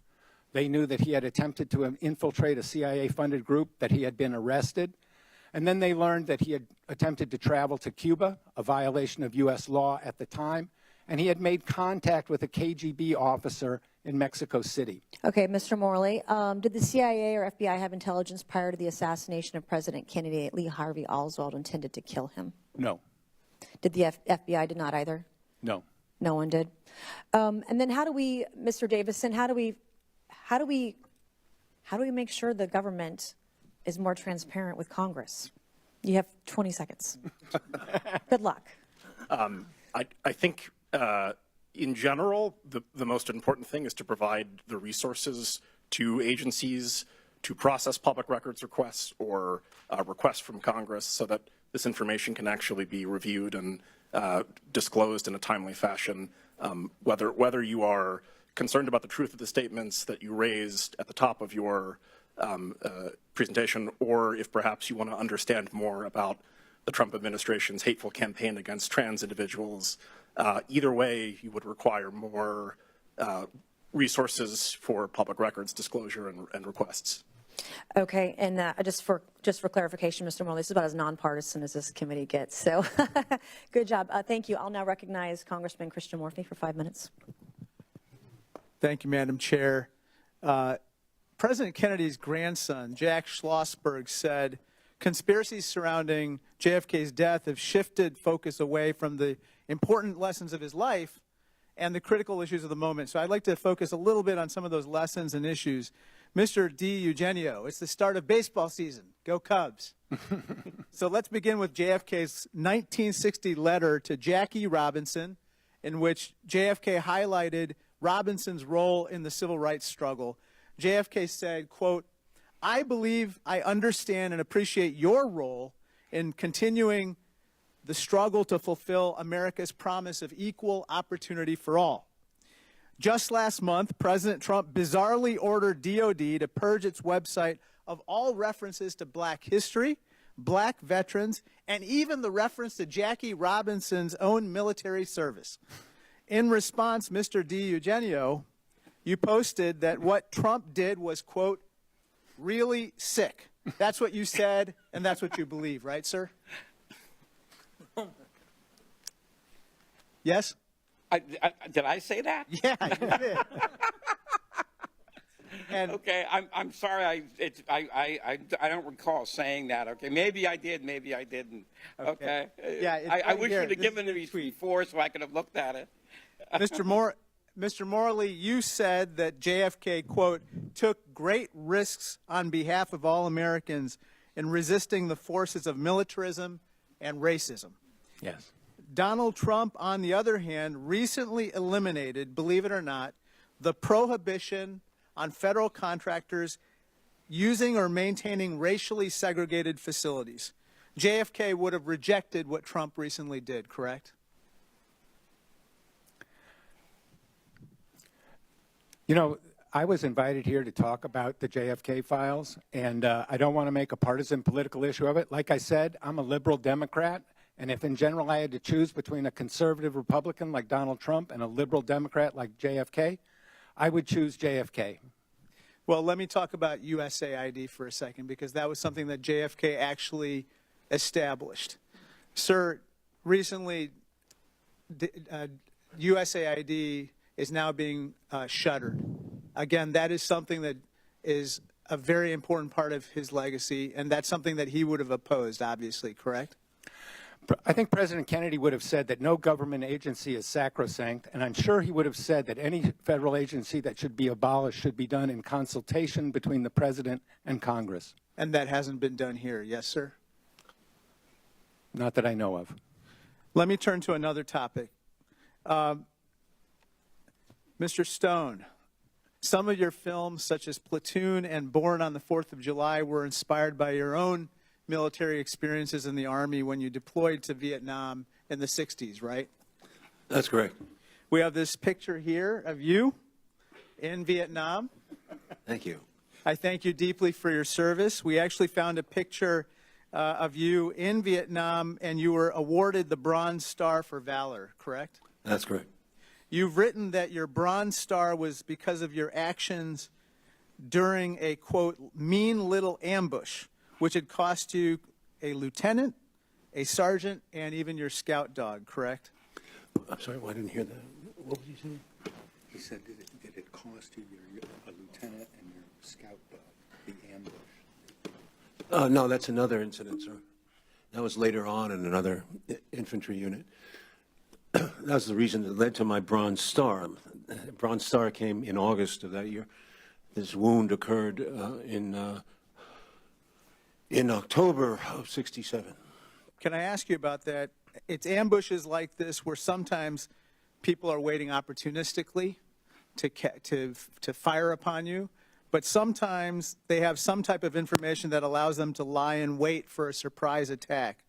They knew that he had attempted to infiltrate a CIA-funded group, that he had been arrested. And then they learned that he had attempted to travel to Cuba, a violation of U.S. law at the time, and he had made contact with a KGB officer in Mexico City. Okay, Mr. Morley, did the CIA or FBI have intelligence prior to the assassination of President Kennedy that Lee Harvey Oswald intended to kill him? No. Did the FBI did not either? No. No one did. And then how do we, Mr. Davison, how do we make sure the government is more transparent with Congress? You have 20 seconds. Good luck. I think in general, the most important thing is to provide the resources to agencies to process public records requests or requests from Congress so that this information can actually be reviewed and disclosed in a timely fashion, whether you are concerned about the truth of the statements that you raised at the top of your presentation, or if perhaps you want to understand more about the Trump administration's hateful campaign against trans individuals. Either way, you would require more resources for public records disclosure and requests. Okay, and just for clarification, Mr. Morley, this is about as nonpartisan as this committee gets. So, good job. Thank you. I'll now recognize Congressman Christian Morphy for 5 minutes. Thank you, Madam Chair. President Kennedy's grandson, Jack Schlossberg, said conspiracies surrounding JFK's death have shifted focus away from the important lessons of his life and the critical issues of the moment. So I'd like to focus a little bit on some of those lessons and issues. Mr. D. Eugenio, it's the start of baseball season. Go Cubs. So let's begin with JFK's 1960 letter to Jackie Robinson, in which JFK highlighted Robinson's role in the civil rights struggle. JFK said, quote, "I believe I understand and appreciate your role in continuing the struggle to fulfill America's promise of equal opportunity for all. Just last month, President Trump bizarrely ordered DOD to purge its website of all references to black history, black veterans, and even the reference to Jackie Robinson's own military service. In response, Mr. D. Eugenio, you posted that what Trump did was, quote, really sick. That's what you said, and that's what you believe, right, sir?" Yes? Did I say that? Yeah, you did. And Okay, I'm sorry. I don't recall saying that. Okay, maybe I did, maybe I didn't. Okay. Yeah, it's I right wish here. you'd have This is given the me tweet. before so I could have looked at it. Mr. Morley, you said that JFK, quote, took great risks on behalf of all Americans in resisting the forces of militarism and racism. Yes. Donald Trump, on the other hand, recently eliminated, believe it or not, the prohibition on federal contractors using or maintaining racially segregated facilities. JFK would have rejected what Trump recently did, correct? You know, I was invited here to talk about the JFK files, and I don't want to make a partisan political issue of it. Like I said, I'm a liberal Democrat, and if in general I had to choose between a conservative Republican like Donald Trump and a liberal Democrat like JFK, I would choose JFK. Well, let me talk about USAID for a second, because that was something that JFK actually established. Sir, recently, USAID is now being shuttered. Again, that is something that is a very important part of his legacy, and that's something that he would have opposed, obviously, correct? I think President Kennedy would have said that no government agency is sacrosanct, and I'm sure he would have said that any federal agency that should be abolished should be done in consultation between the President and Congress. And that hasn't been done here, yes, sir? Not that I know of. Let me turn to another topic. Mr. Stone, some of your films, such as Platoon and Born on the 4th of July, were inspired by your own military experiences in the Army when you deployed to Vietnam in the 60s, right? That's correct. We have this picture here of you in Vietnam. Thank you. I thank you deeply for your service. We actually found a picture of you in Vietnam, and you were awarded the Bronze Star for Valor, correct? That's correct. You've written that your Bronze Star was because of your actions during a, quote, mean little ambush, which had cost you a lieutenant, a sergeant, and even your scout dog, correct? I'm sorry, I didn't hear that. What was he saying? He said, did it cost you a lieutenant and your scout dog, the ambush? No, that's another incident, sir. That was later on in another infantry unit. That was the reason that led to my Bronze Star. Bronze Star came in August of that year. This wound occurred in October of '67. Can I ask you about that? It's ambushes like this where sometimes people are waiting opportunistically to fire upon you, but sometimes they have some type of information that allows them to lie in wait for a surprise attack.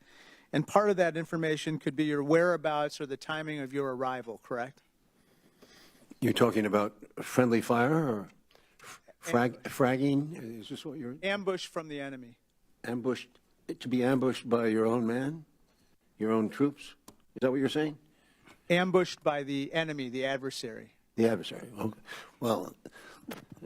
And part of that information could be your whereabouts or the timing of your arrival, correct? You're talking about friendly fire or fragging? Is this what you're Ambush from the enemy. ambushed, to be ambushed by your own man, your own troops? Is that what you're saying? Ambushed by the enemy, the adversary. The adversary. Okay. Well,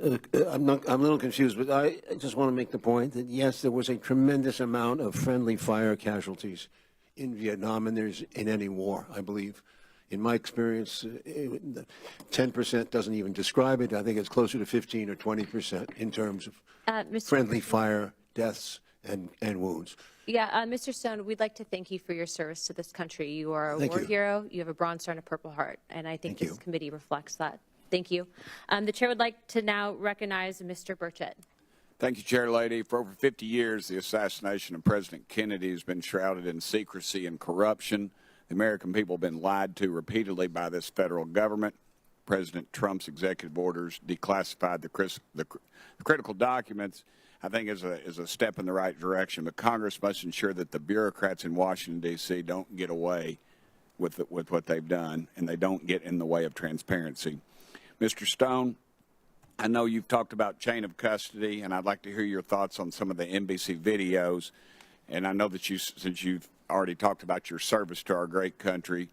I'm a little confused, but I just want to make the point that yes, there was a tremendous amount of friendly fire casualties in Vietnam, and there's in any war, I believe. In my experience, 10% doesn't even describe it. I think it's closer to 15 or 20% in terms of friendly fire deaths and wounds. Yeah, Mr. Stone, we'd like to thank you for your service to this country. You are a Thank war you. hero. You have a Bronze Star and a Purple Heart, and I think Thank this you. committee reflects that. Thank you. The chair would like to now recognize Mr. Burchett. Thank you, Chair Lady. For over 50 years, the assassination of President Kennedy has been shrouded in secrecy and corruption. The American people have been lied to repeatedly by this federal government. President Trump's executive orders declassified the critical documents, I think, is a step in the right direction. But Congress must ensure that the bureaucrats in Washington, D.C. don't get away with what they've done, and they don't get in the way of transparency. Mr. Stone, I know you've talked about chain of custody, and I'd like to hear your thoughts on some of the NBC videos. And I know that since you've already talked about your service to our great country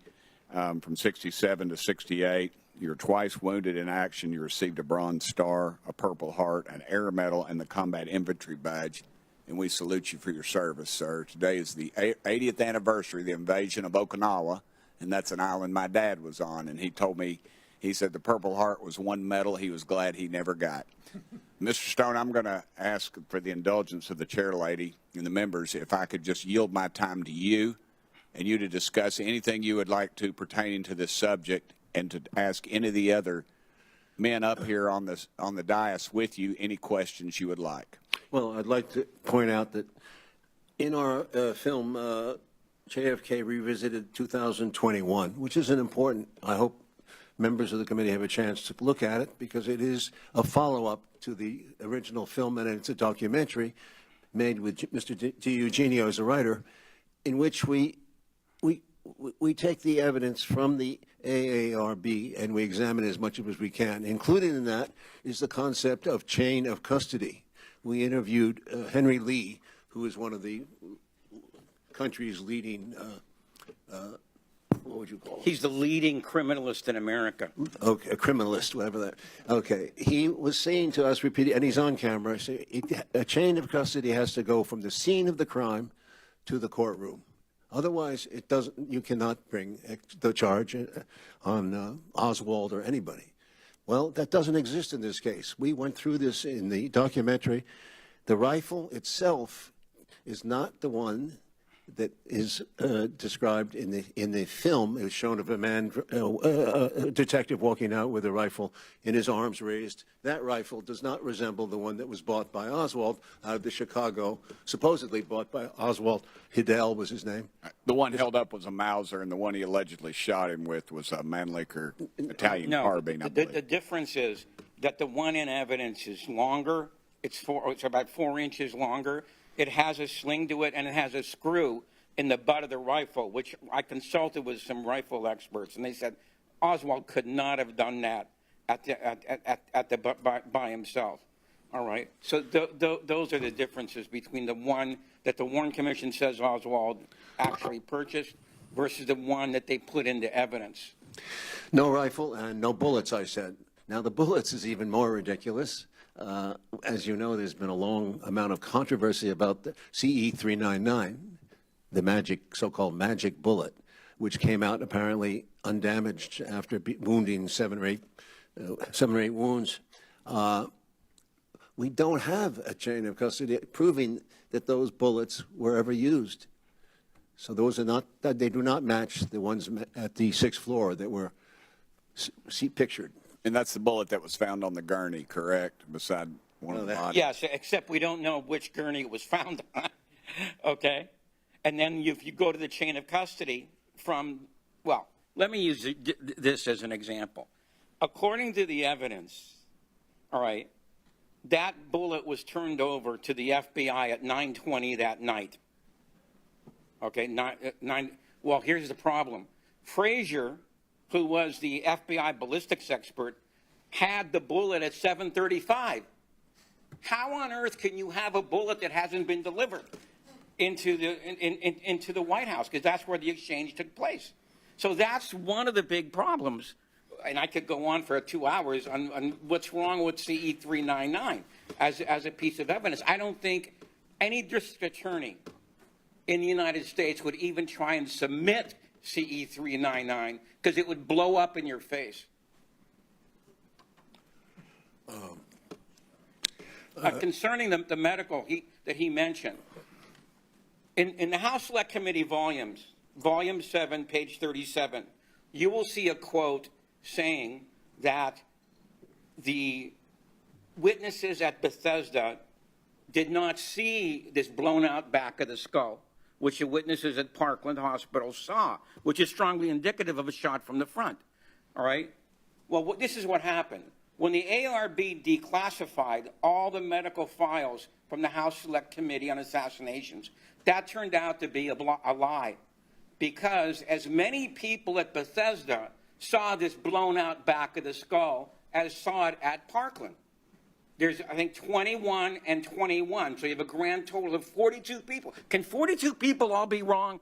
from 67 to 68, you were twice wounded in action. You received a Bronze Star, a Purple Heart, an Air Medal, and the Combat Infantry Badge. And we salute you for your service, sir. Today is the 80th anniversary of the invasion of Okinawa, and that's an island my dad was on. And he told me, he said the Purple Heart was one medal he was glad he never got. Mr. Stone, I'm going to ask for the indulgence of the chair lady and the members if I could just yield my time to you and you to discuss anything you would like to pertaining to this subject and to ask any of the other men up here on the dais with you any questions you would like. Well, I'd like to point out that in our film, JFK Revisited 2021, which is an important, I hope members of the committee have a chance to look at it because it is a follow-up to the original film, and it's a documentary made with Mr. DiEugenio as a writer, in which we take the evidence from the AARB and we examine as much of it as we can. Included in that is the concept of chain of custody. We interviewed Henry Lee, who is one of the country's leading what would you call him? He's the leading criminalist in America. Okay, a criminalist, whatever that. Okay, he was saying to us repeatedly, and he's on camera, a chain of custody has to go from the scene of the crime to the courtroom. Otherwise, it doesn't. You cannot bring the charge on Oswald or anybody. Well, that doesn't exist in this case. We went through this in the documentary. The rifle itself is not the one that is described in the film. It was shown of a man, a detective walking out with a rifle in his arms raised. That rifle does not resemble the one that was bought by Oswald out of the Chicago, supposedly bought by Oswald. Hidell was his name. The one held up was a Mauser, and the one he allegedly shot him with was a Mannlicher Italian carbine, I believe. The difference is that the one in evidence is longer. It's about 4 inches longer. It has a sling to it, and it has a screw in the butt of the rifle, which I consulted with some rifle experts, and they said Oswald could not have done that by himself. All right. So those are the differences between the one that the Warren Commission says Oswald actually purchased versus the one that they put into evidence. No rifle and no bullets, I said. Now, the bullets is even more ridiculous. As you know, there's been a long amount of controversy about the CE-399, the so-called magic bullet, which came out apparently undamaged after wounding seven or eight wounds. We don't have a chain of custody proving that those bullets were ever used. So those are not, they do not match the ones at the 6th floor that were pictured. And that's the bullet that was found on the gurney, correct? Beside one of the bodies? Yes, except we don't know which gurney it was found on. Okay? And then if you go to the chain of custody from, well, let me use this as an example. According to the evidence, all right, That bullet was turned over to the FBI at 9:20 that night. Okay, well, here's the problem. Frazier, who was the FBI ballistics expert, had the bullet at 7:35. How on earth can you have a bullet that hasn't been delivered into the White House? Because that's where the exchange took place. So that's one of the big problems. And I could go on for 2 hours on what's wrong with CE 399 as a piece of evidence. I don't think any district attorney in the United States would even try and submit CE 399 because it would blow up in your face. Concerning the medical that he mentioned, in the House Select Committee volumes, Volume 7, page 37, you will see a quote saying that the witnesses at Bethesda did not see this blown out back of the skull, which the witnesses at Parkland Hospital saw, which is strongly indicative of a shot from the front. All right? Well, this is what happened. When the ARB declassified all the medical files from the House Select Committee on Assassinations, that turned out to be a lie, because as many people at Bethesda saw this blown out back of the skull as saw it at Parkland. There's, I think, 21 and 21. So you have a grand total of 42 people. Can 42 people all be wrong?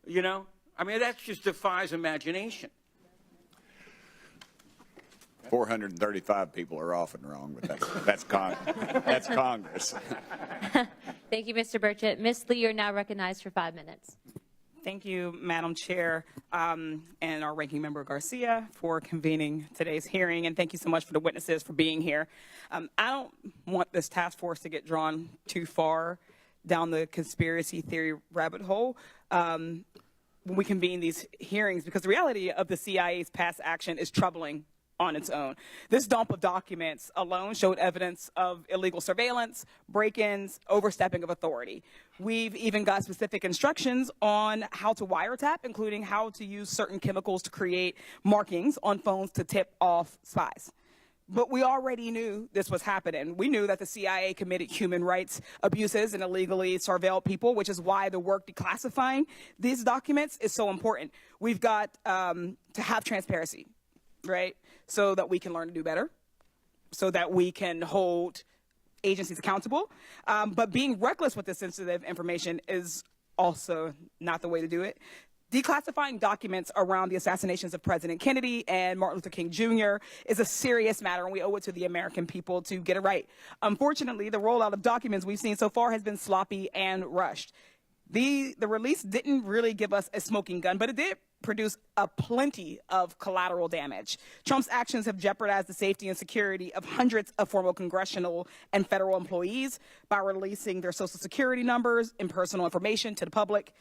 You know? I mean, that just defies imagination. 435 people are often wrong, but that's Congress. Thank you, Mr. Burchett. Ms. Lee, you're now recognized for 5 minutes. Thank you, Madam Chair, and our Ranking Member Garcia for convening today's hearing, and thank you so much for the witnesses for being here. I don't want this task force to get drawn too far down the conspiracy theory rabbit hole when we convene these hearings, because the reality of the CIA's past action is troubling on its own. This dump of documents alone showed evidence of illegal surveillance, break-ins, overstepping of authority. We've even got specific instructions on how to wiretap, including how to use certain chemicals to create markings on phones to tip off spies. But we already knew this was happening. We knew that the CIA committed human rights abuses and illegally surveilled people, which is why the work declassifying these documents is so important. We've got to have transparency, right? So that we can learn to do better, so that we can hold agencies accountable. But being reckless with this sensitive information is also not the way to do it. Declassifying documents around the assassinations of President Kennedy and Martin Luther King Jr. is a serious matter, and we owe it to the American people to get it right. Unfortunately, the rollout of documents we've seen so far has been sloppy and rushed. The release didn't really give us a smoking gun, but it did produce a plenty of collateral damage. Trump's actions have jeopardized the safety and security of hundreds of former congressional and federal employees by releasing their social security numbers and personal information to the public.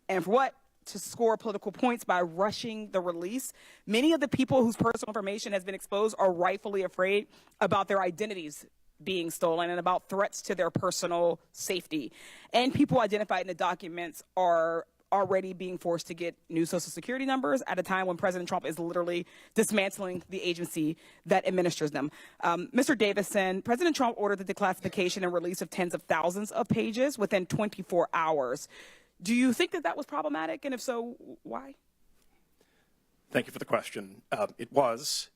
And for what? To score political points by rushing the release. Many of the people whose personal information has been exposed are rightfully afraid about their identities being stolen and about threats to their personal safety. And people identified in the documents are already being forced to get new social security numbers at a time when President Trump is literally dismantling the agency that administers them. Mr. Davison, President Trump ordered the declassification and release of tens of thousands of pages within 24 hours. Do you think that that was problematic? And if so, why? Thank you for the question. It was.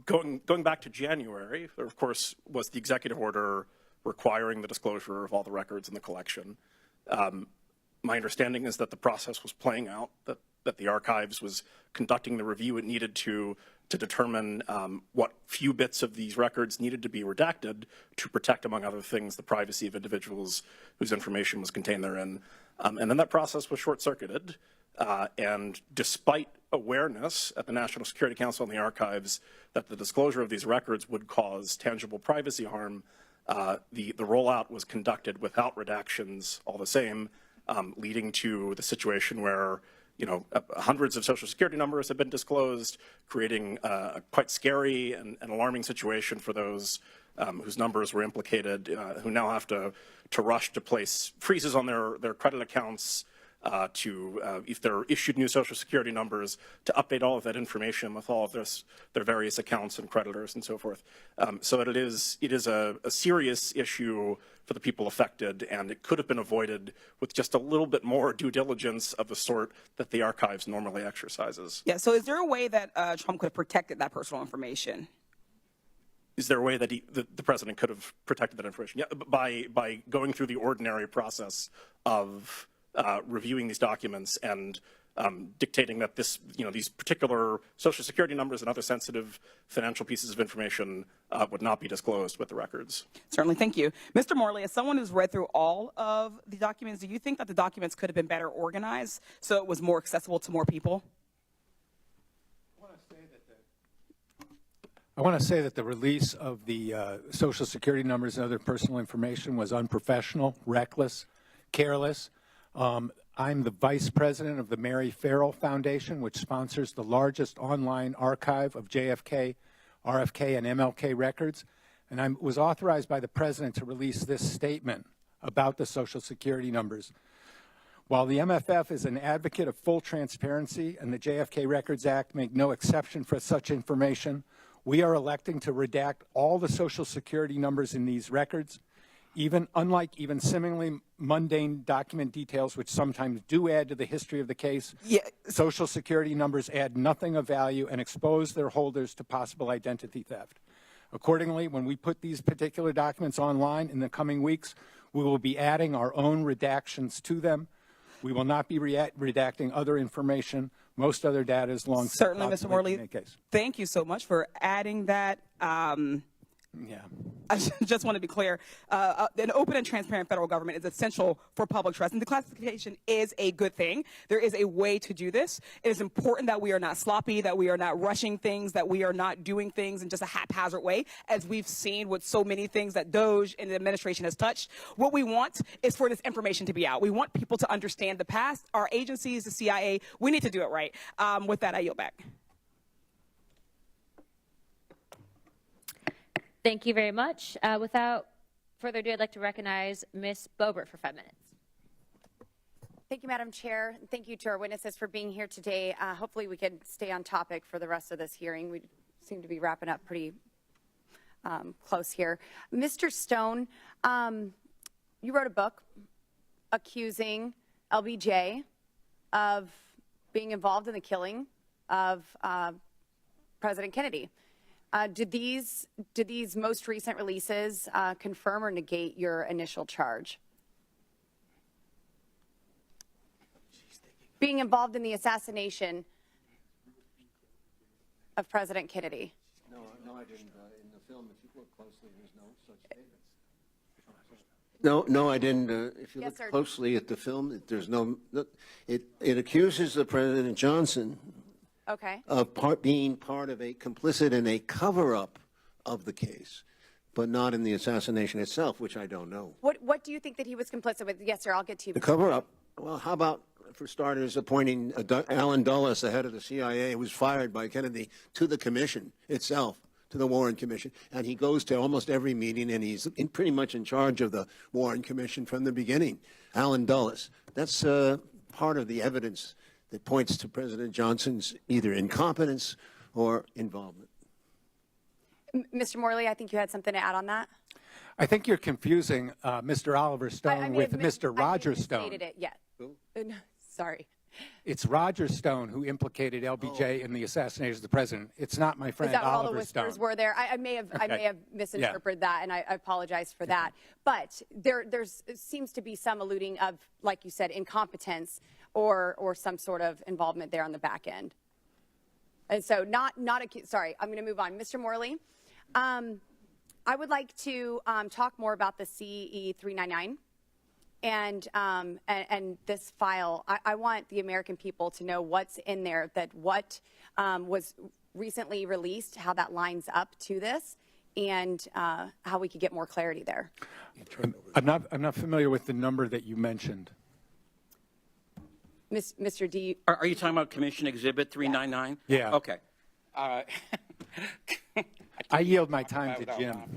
Going back to January, there, of course, was the executive order requiring the disclosure of all the records in the collection. My understanding is that the process was playing out, that the archives was conducting the review it needed to determine what few bits of these records needed to be redacted to protect, among other things, the privacy of individuals whose information was contained therein. And then that process was short-circuited. And despite awareness at the National Security Council and the archives that the disclosure of these records would cause tangible privacy harm, the rollout was conducted without redactions all the same, leading to the situation where, you know, hundreds of social security numbers have been disclosed, creating a quite scary and alarming situation for those whose numbers were implicated, who now have to rush to place freezes on their credit accounts, if they're issued new Social Security numbers, to update all of that information with all of their various accounts and creditors and so forth. So it is a serious issue for the people affected, and it could have been avoided with just a little bit more due diligence of the sort that the archives normally exercises. Yeah, so is there a way that Trump could have protected that personal information? Is there a way that the president could have protected that information? Yeah, by going through the ordinary process of reviewing these documents and dictating that these particular Social Security numbers and other sensitive financial pieces of information would not be disclosed with the records. Certainly, thank you. Mr. Morley, as someone who's read through all of the documents, do you think that the documents could have been better organized so it was more accessible to more people? I want to say that the release of the Social Security numbers and other personal information was unprofessional, reckless, careless. I'm the vice president of the Mary Farrell Foundation, which sponsors the largest online archive of JFK, RFK, and MLK records. And I was authorized by the president to release this statement about the Social Security numbers. While the MFF is an advocate of full transparency and the JFK Records Act make no exception for such information, we are electing to redact all the Social Security numbers in these records, unlike seemingly mundane document details, which sometimes do add to the history of the case. Yeah. Social Security numbers add nothing of value and expose their holders to possible identity theft. Accordingly, when we put these particular documents online in the coming weeks, we will be adding our own redactions to them. We will not be redacting other information. Most other data is long. Certainly, Mr. Morley. Thank you so much for adding that. Yeah. I just want to be clear. An open and transparent federal government is essential for public trust, and declassification is a good thing. There is a way to do this. It is important that we are not sloppy, that we are not rushing things, that we are not doing things in just a haphazard way, as we've seen with so many things that DOJ and the administration has touched. What we want is for this information to be out. We want people to understand the past. Our agencies, the CIA, we need to do it right. With that, I yield back. Thank you very much. Without further ado, I'd like to recognize Ms. Boebert for 5 minutes. Thank you, Madam Chair. Thank you to our witnesses for being here today. Hopefully we can stay on topic for the rest of this hearing. We seem to be wrapping up pretty close here. Mr. Stone, you wrote a book accusing LBJ of being involved in the killing of President Kennedy. Did these most recent releases confirm or negate your initial charge? Being involved in the assassination of President Kennedy. No, I didn't. In the film, if you look closely, there's no such statements. No, I didn't. If you look closely at the film, there's no. It accuses the President Johnson. Okay. Of being part of a complicit in a cover-up of the case, but not in the assassination itself, which I don't know. What do you think that he was complicit with? Yes, sir, I'll get to you. The cover-up? Well, how about, for starters, appointing Alan Dulles, the head of the CIA, who was fired by Kennedy, to the commission itself, to the Warren Commission, and he goes to almost every meeting, and he's pretty much in charge of the Warren Commission from the beginning. Alan Dulles. That's part of the evidence that points to President Johnson's either incompetence or involvement. Mr. Morley, I think you had something to add on that. I think you're confusing Mr. Oliver Stone with Mr. Roger Stone. I haven't stated it yet. Sorry. It's Roger Stone who implicated LBJ in the assassination of the president. It's not my friend Is that what Oliver all the whispers Stone. were there? I may have misinterpreted that, and I apologize for that. But there seems to be some alluding of, like you said, incompetence or some sort of involvement there on the back end. And so sorry, I'm going to move on. Mr. Morley, I would like to talk more about the CE 399 and this file. I want the American people to know what's in there, that what was recently released, how that lines up to this, and how we could get more clarity there. I'm not familiar with the number that you mentioned. Mr. D. Are you talking about Commission Exhibit 399? Yeah. Okay. I yield my time to Jim. All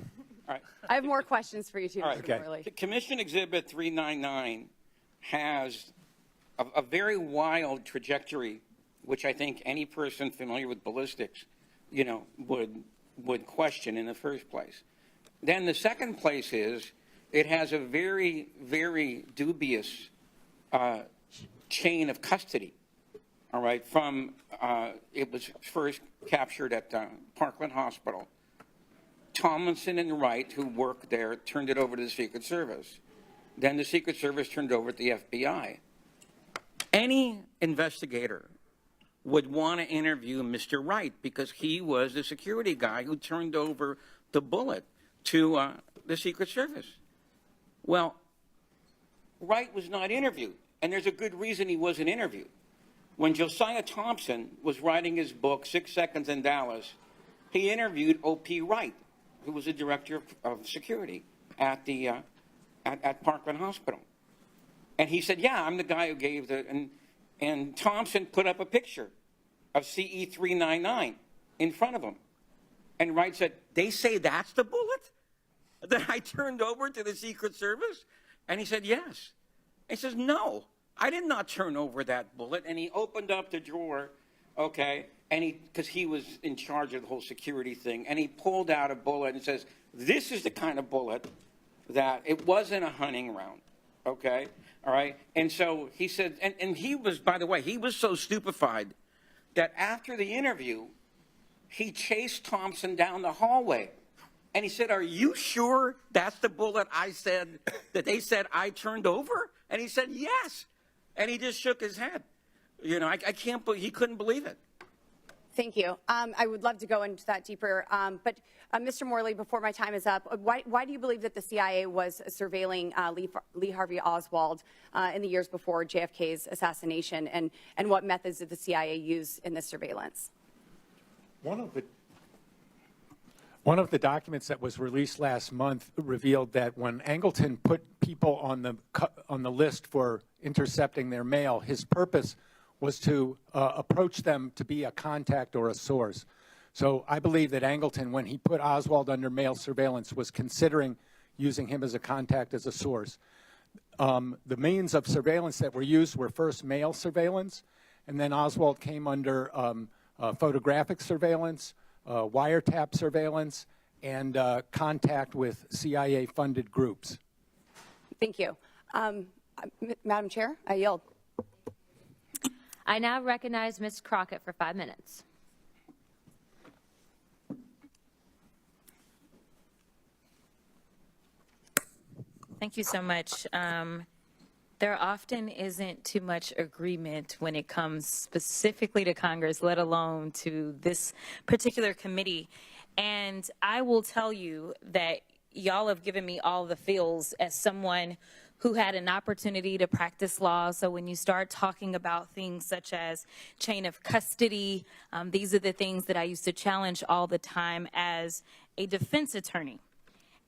right. I have more questions for you too, Mr. Okay. Morley. Commission Exhibit 399 has a very wild trajectory, which I think any person familiar with ballistics, you know, would question in the first place. Then the second place is it has a very, very dubious chain of custody. All right, from it was first captured at Parkland Hospital. Tomlinson and Wright, who worked there, turned it over to the Secret Service. Then the Secret Service turned it over to the FBI. Any investigator would want to interview Mr. Wright because he was the security guy who turned over the bullet to the Secret Service. Well, Wright was not interviewed, and there's a good reason he wasn't interviewed. When Josiah Thompson was writing his book, 6 Seconds in Dallas, he interviewed O.P. Wright, who was the director of security at the at Parkland Hospital. And he said, yeah, I'm the guy who gave the, and Thompson put up a picture of CE 399 in front of him. And Wright said, they say that's the bullet that I turned over to the Secret Service? And he said, yes. And he says, no, I did not turn over that bullet. And he opened up the drawer, okay, and because he was in charge of the whole security thing, and he pulled out a bullet and says, this is the kind of bullet that it wasn't a hunting round, okay, all right? And so he said, and he was, by the way, he was so stupefied that after the interview, he chased Thompson down the hallway. And he said, are you sure that's the bullet I said, that they said I turned over? And he said, yes. And he just shook his head. You know, I can't believe, he couldn't believe it. Thank you. I would love to go into that deeper. But Mr. Morley, before my time is up, why do you believe that the CIA was surveilling Lee Harvey Oswald in the years before JFK's assassination? And what methods did the CIA use in this surveillance? One of the documents that was released last month revealed that when Angleton put people on the list for intercepting their mail, his purpose was to approach them to be a contact or a source. So I believe that Angleton, when he put Oswald under mail surveillance, was considering using him as a contact, as a source. The means of surveillance that were used were first mail surveillance, and then Oswald came under photographic surveillance, wiretap surveillance, and contact with CIA-funded groups. Thank you. Madam Chair, I yield. I now recognize Ms. Crockett for 5 minutes. Thank you so much. There often isn't too much agreement when it comes specifically to Congress, let alone to this particular committee. And I will tell you that y'all have given me all the feels as someone who had an opportunity to practice law. So when you start talking about things such as chain of custody, these are the things that I used to challenge all the time as a defense attorney.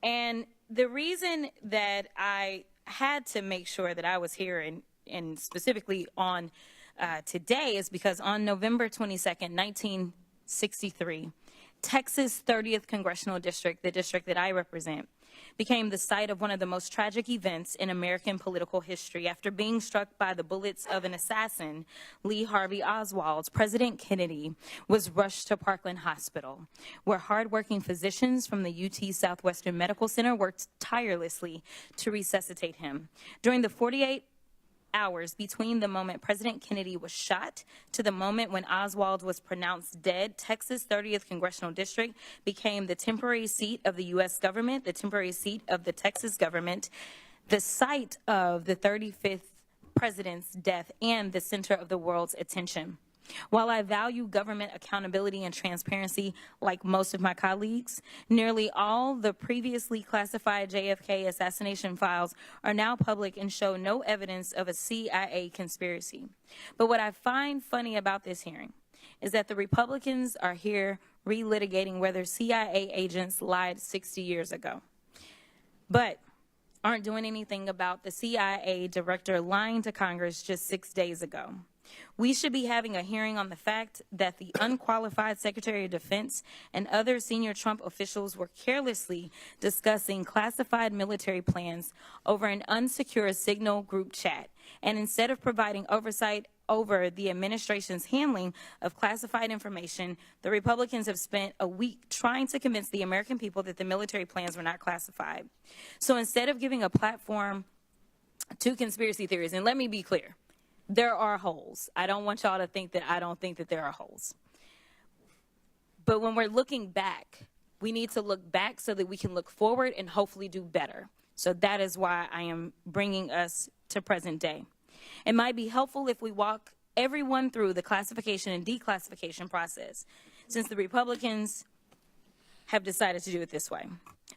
And the reason that I had to make sure that I was here and specifically on today is because on November 22nd, 1963, Texas 30th Congressional District, the district that I represent, became the site of one of the most tragic events in American political history. After being struck by the bullets of an assassin, Lee Harvey Oswald, President Kennedy was rushed to Parkland Hospital, where hardworking physicians from the UT Southwestern Medical Center worked tirelessly to resuscitate him. During the 48 hours between the moment President Kennedy was shot to the moment when Oswald was pronounced dead, Texas 30th Congressional District became the temporary seat of the U.S. government, the temporary seat of the Texas government, the site of the 35th president's death, and the center of the world's attention. While I value government accountability and transparency like most of my colleagues, nearly all the previously classified JFK assassination files are now public and show no evidence of a CIA conspiracy. But what I find funny about this hearing is that the Republicans are here relitigating whether CIA agents lied 60 years ago, but aren't doing anything about the CIA director lying to Congress just 6 days ago. We should be having a hearing on the fact that the unqualified Secretary of Defense and other senior Trump officials were carelessly discussing classified military plans over an unsecure Signal group chat And instead of providing oversight over the administration's handling of classified information, the Republicans have spent a week trying to convince the American people that the military plans were not classified. So instead of giving a platform to conspiracy theories, and let me be clear, there are holes. I don't want y'all to think that I don't think that there are holes. But when we're looking back, we need to look back so that we can look forward and hopefully do better. So that is why I am bringing us to present day. It might be helpful if we walk everyone through the classification and declassification process, since the Republicans have decided to do it this way.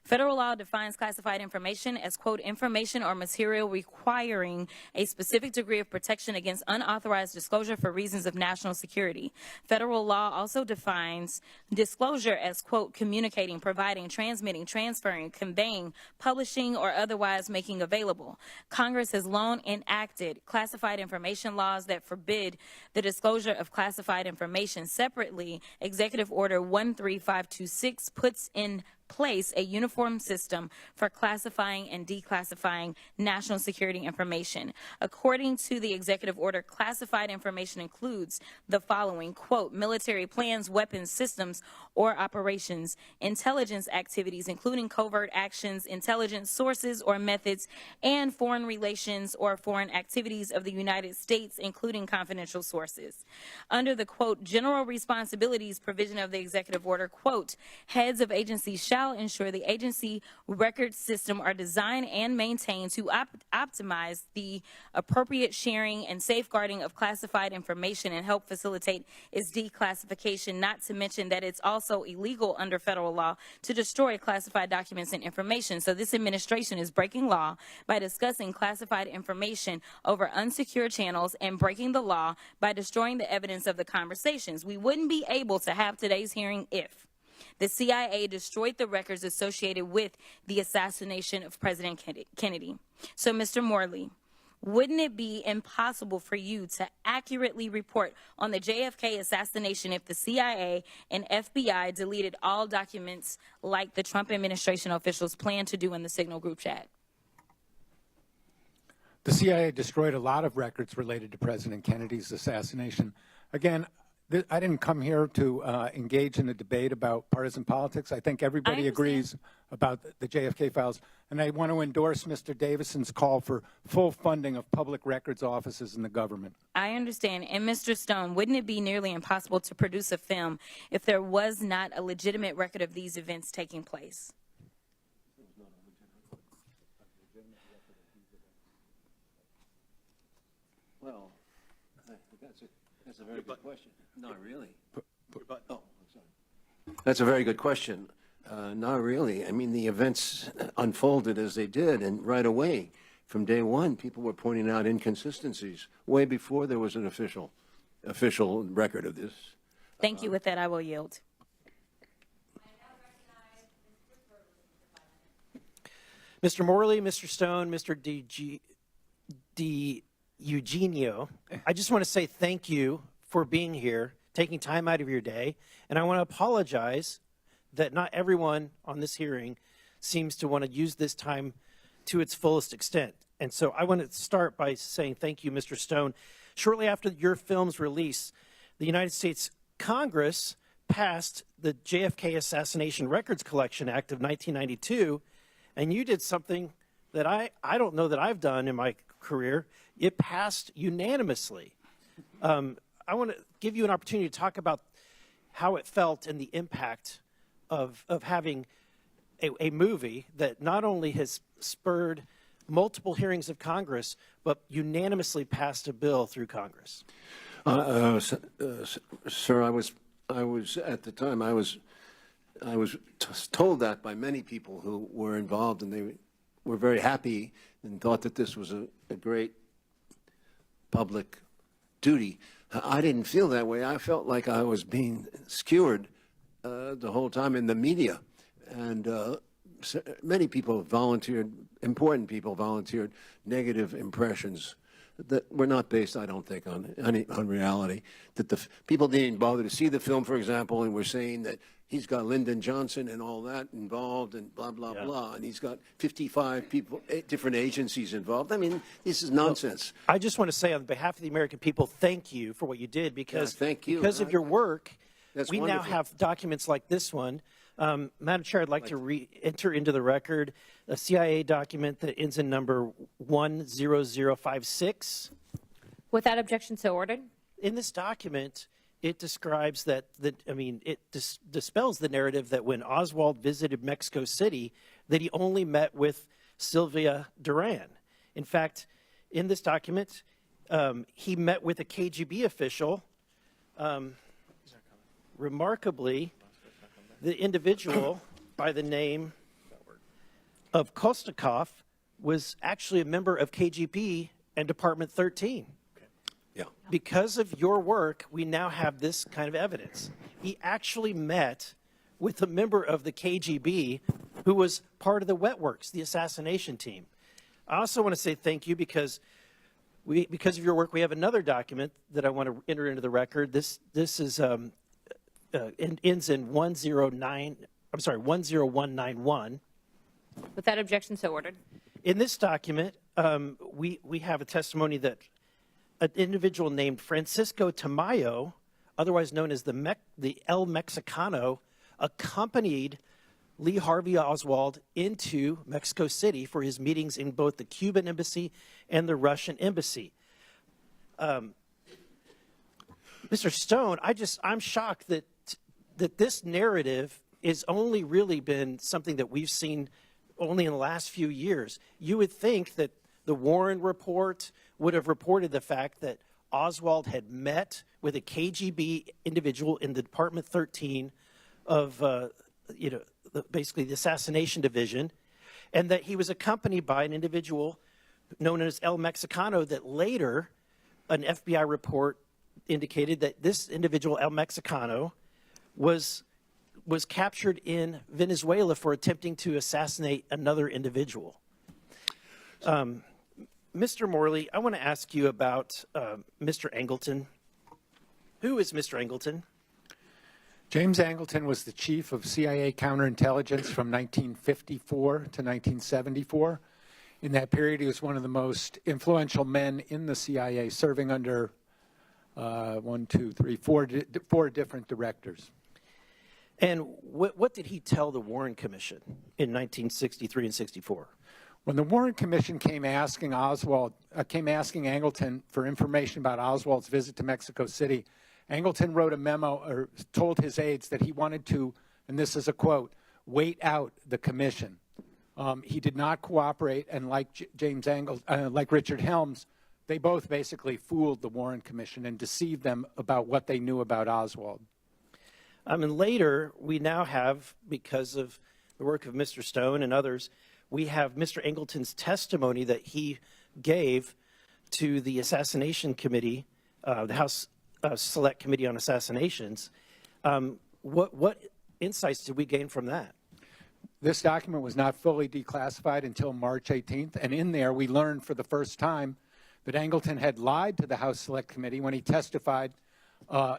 Federal law defines classified information as, quote, information or material requiring a specific degree of protection against unauthorized disclosure for reasons of national security. Federal law also defines disclosure as, quote, communicating, providing, transmitting, transferring, conveying, publishing, or otherwise making available. Congress has long enacted classified information laws that forbid the disclosure of classified information. Separately, Executive Order 13526 puts in place a uniform system for classifying and declassifying national security information. According to the executive order, classified information includes the following, quote, military plans, weapons, systems, or operations, intelligence activities, including covert actions, intelligence sources or methods, and foreign relations or foreign activities of the United States, including confidential sources. Under the, quote, general responsibilities provision of the executive order, quote, heads of agencies shall ensure the agency record system are designed and maintained to optimize the appropriate sharing and safeguarding of classified information and help facilitate its declassification, not to mention that it's also illegal under federal law to destroy classified documents and information. So this administration is breaking law by discussing classified information over unsecured channels and breaking the law by destroying the evidence of the conversations. We wouldn't be able to have today's hearing if the CIA destroyed the records associated with the assassination of President Kennedy. So, Mr. Morley, wouldn't it be impossible for you to accurately report on the JFK assassination if the CIA and FBI deleted all documents like the Trump administration officials plan to do in the Signal group chat? The CIA destroyed a lot of records related to President Kennedy's assassination. Again, I didn't come here to engage in a debate about partisan politics. I think everybody agrees about the JFK files. And I want to endorse Mr. Davison's call for full funding of public records offices in the government. I understand. And Mr. Stone, wouldn't it be nearly impossible to produce a film if there was not a legitimate record of these events taking place? Well, that's a very good question. Not really. Oh, I'm sorry. That's a very good question. Not really. I mean, the events unfolded as they did, and right away, from day one, people were pointing out inconsistencies, way before there was an official record of this. Thank you. With that, I will yield. Mr. Morley, Mr. Stone, Mr. Eugenio, I just want to say thank you for being here, taking time out of your day, and I want to apologize that not everyone on this hearing seems to want to use this time to its fullest extent. And so I want to start by saying thank you, Mr. Stone. Shortly after your film's release, the United States Congress passed the JFK Assassination Records Collection Act of 1992, and you did something that I don't know that I've done in my career. It passed unanimously. I want to give you an opportunity to talk about how it felt and the impact of having a movie that not only has spurred multiple hearings of Congress, but unanimously passed a bill through Congress. Sir, I was at the time, I was told that by many people who were involved, and they were very happy and thought that this was a great public duty. I didn't feel that way. I felt like I was being skewered the whole time in the media. And many people volunteered, important people volunteered negative impressions that were not based, I don't think, on reality. That the people didn't bother to see the film, for example, and were saying that he's got Lyndon Johnson and all that involved and blah, blah, blah. And he's got 55 people, different agencies involved. I mean, this is nonsense. I just want to say on behalf of the American people, thank you for what you did because, thank you. because of your work, That's we wonderful. now have documents like this one. Madam Chair, I'd like to enter into the record a CIA document that ends in number 10056. Without objection, so ordered. In this document, it describes that, it dispels the narrative that when Oswald visited Mexico City, that he only met with Sylvia Duran. In fact, in this document, he met with a KGB official. Remarkably, the individual by the name of Kostakov was actually a member of KGB and Department 13. Yeah. Because of your work, we now have this kind of evidence. He actually met with a member of the KGB who was part of the Wet Works, the assassination team. I also want to say thank you because of your work, we have another document that I want to enter into the record. This is ends in 10191. Without objection, so ordered. In this document, we have a testimony that an individual named Francisco Tamayo, otherwise known as the El Mexicano, accompanied Lee Harvey Oswald into Mexico City for his meetings in both the Cuban embassy and the Russian embassy. Mr. Stone, I'm shocked that this narrative has only really been something that we've seen only in the last few years. You would think that the Warren report would have reported the fact that Oswald had met with a KGB individual in the Department 13 of, basically the assassination division, and that he was accompanied by an individual known as El Mexicano that later an FBI report indicated that this individual, El Mexicano, was captured in Venezuela for attempting to assassinate another individual. Mr. Morley, I want to ask you about Mr. Angleton. Who is Mr. Angleton? James Angleton was the chief of CIA counterintelligence from 1954 to 1974. In that period, he was one of the most influential men in the CIA, serving under four different directors. And what did he tell the Warren Commission in 1963 and 64? When the Warren Commission came asking Angleton for information about Oswald's visit to Mexico City, Angleton wrote a memo or told his aides that he wanted to, and this is a quote, wait out the commission. He did not cooperate, and like like Richard Helms, they both basically fooled the Warren Commission and deceived them about what they knew about Oswald. And later, we now have, because of the work of Mr. Stone and others, we have Mr. Angleton's testimony that he gave to the Assassination Committee, the House Select Committee on Assassinations. What insights did we gain from that? This document was not fully declassified until March 18th, and in there we learned for the first time that Angleton had lied to the House Select Committee when he testified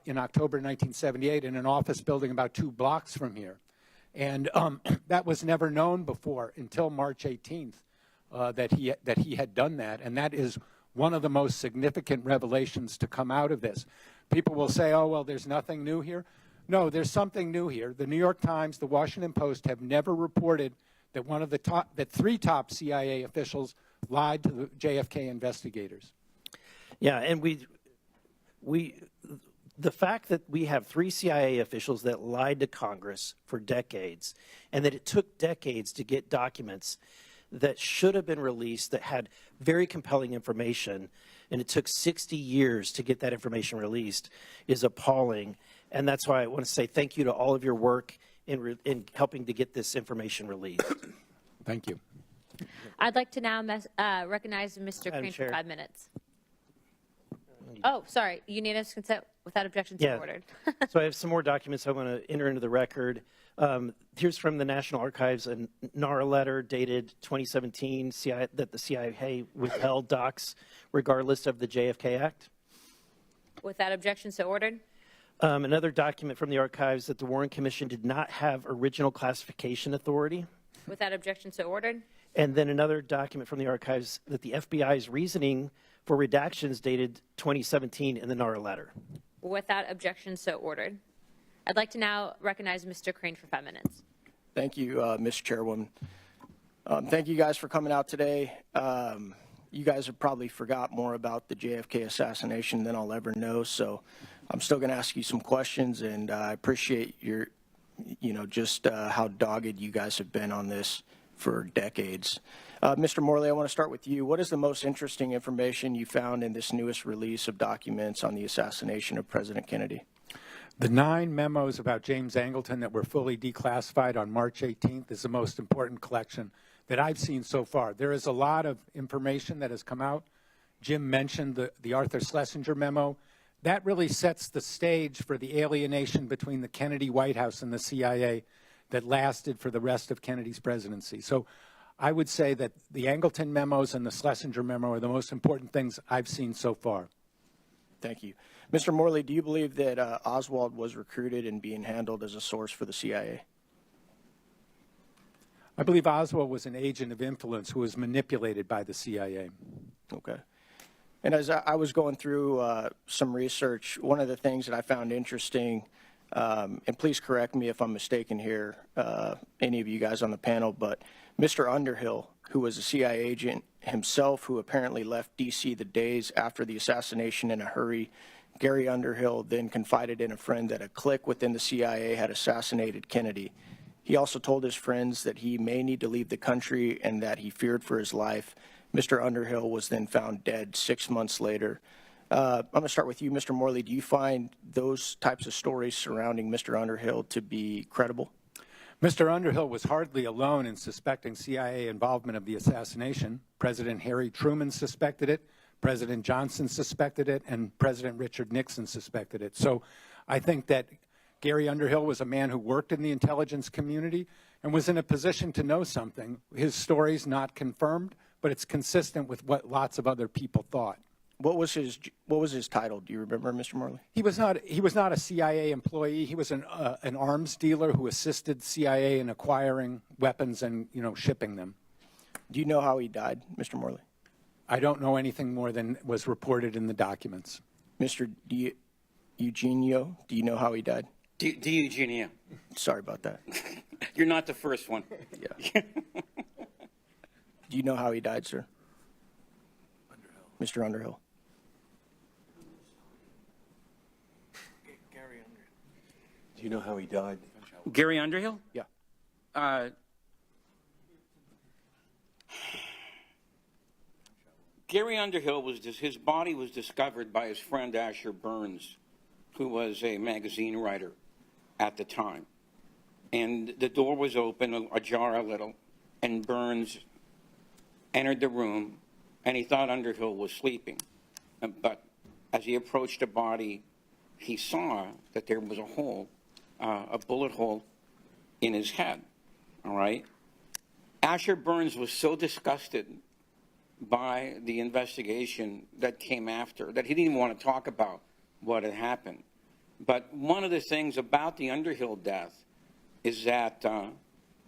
in October 1978 in an office building about 2 blocks from here. And that was never known before until March 18th that he had done that, and that is one of the most significant revelations to come out of this. People will say, oh, well, there's nothing new here. No, there's something new here. The New York Times, the Washington Post have never reported that that 3 top CIA officials lied to the JFK investigators. Yeah, and the fact that we have 3 CIA officials that lied to Congress for decades, and that it took decades to get documents that should have been released that had very compelling information, and it took 60 years to get that information released, is appalling. And that's why I want to say thank you to all of your work in helping to get this information released. Thank you. I'd like to now recognize Mr. Madam Crane for Chair. 5 minutes. Oh, sorry. Unanimous consent without objection, so ordered. So I have some more documents I want to enter into the record. Here's from the National Archives, a NARA letter dated 2017 that the CIA withheld docs regardless of the JFK Act. Without objection, so ordered. Another document from the archives that the Warren Commission did not have original classification authority. Without objection, so ordered. And then another document from the archives that the FBI's reasoning for redactions dated 2017 in the NARA letter. Without objection, so ordered. I'd like to now recognize Mr. Crane for 5 minutes. Thank you, Ms. Chairwoman. Thank you guys for coming out today. You guys have probably forgot more about the JFK assassination than I'll ever know, so I'm still going to ask you some questions, and I appreciate your, just how dogged you guys have been on this for decades. Mr. Morley, I want to start with you. What is the most interesting information you found in this newest release of documents on the assassination of President Kennedy? The 9 memos about James Angleton that were fully declassified on March 18th is the most important collection that I've seen so far. There is a lot of information that has come out. Jim mentioned the Arthur Schlesinger memo. That really sets the stage for the alienation between the Kennedy White House and the CIA that lasted for the rest of Kennedy's presidency. So I would say that the Angleton memos and the Schlesinger memo are the most important things I've seen so far. Thank you. Mr. Morley, do you believe that Oswald was recruited and being handled as a source for the CIA? I believe Oswald was an agent of influence who was manipulated by the CIA. Okay. And as I was going through some research, one of the things that I found interesting, and please correct me if I'm mistaken here, any of you guys on the panel, but Mr. Underhill, who was a CIA agent himself, who apparently left D.C. the days after the assassination in a hurry, Gary Underhill then confided in a friend that a clique within the CIA had assassinated Kennedy. He also told his friends that he may need to leave the country and that he feared for his life. Mr. Underhill was then found dead 6 months later. I'm going to start with you, Mr. Morley. Do you find those types of stories surrounding Mr. Underhill to be credible? Mr. Underhill was hardly alone in suspecting CIA involvement of the assassination. President Harry Truman suspected it, President Johnson suspected it, and President Richard Nixon suspected it. So I think that Gary Underhill was a man who worked in the intelligence community and was in a position to know something. His story's not confirmed, but it's consistent with what lots of other people thought. What was his title? Do you remember, Mr. Morley? He was not a CIA employee. He was an arms dealer who assisted CIA in acquiring weapons and shipping them. Do you know how he died, Mr. Morley? I don't know anything more than was reported in the documents. Mr. Eugenio, do you know how he died? Eugenio. Sorry about that. You're not the first one. Yeah. Do you know how he died, sir? Mr. Underhill. Gary Underhill. Do you know how he died? Gary Underhill? Yeah. Gary Underhill his body was discovered by his friend Asher Burns, who was a magazine writer at the time. And the door was open, ajar a little, and Burns entered the room, and he thought Underhill was sleeping. But as he approached the body, he saw that there was a hole, a bullet hole in his head, all right? Asher Burns was so disgusted by the investigation that came after that he didn't even want to talk about what had happened. But one of the things about the Underhill death is that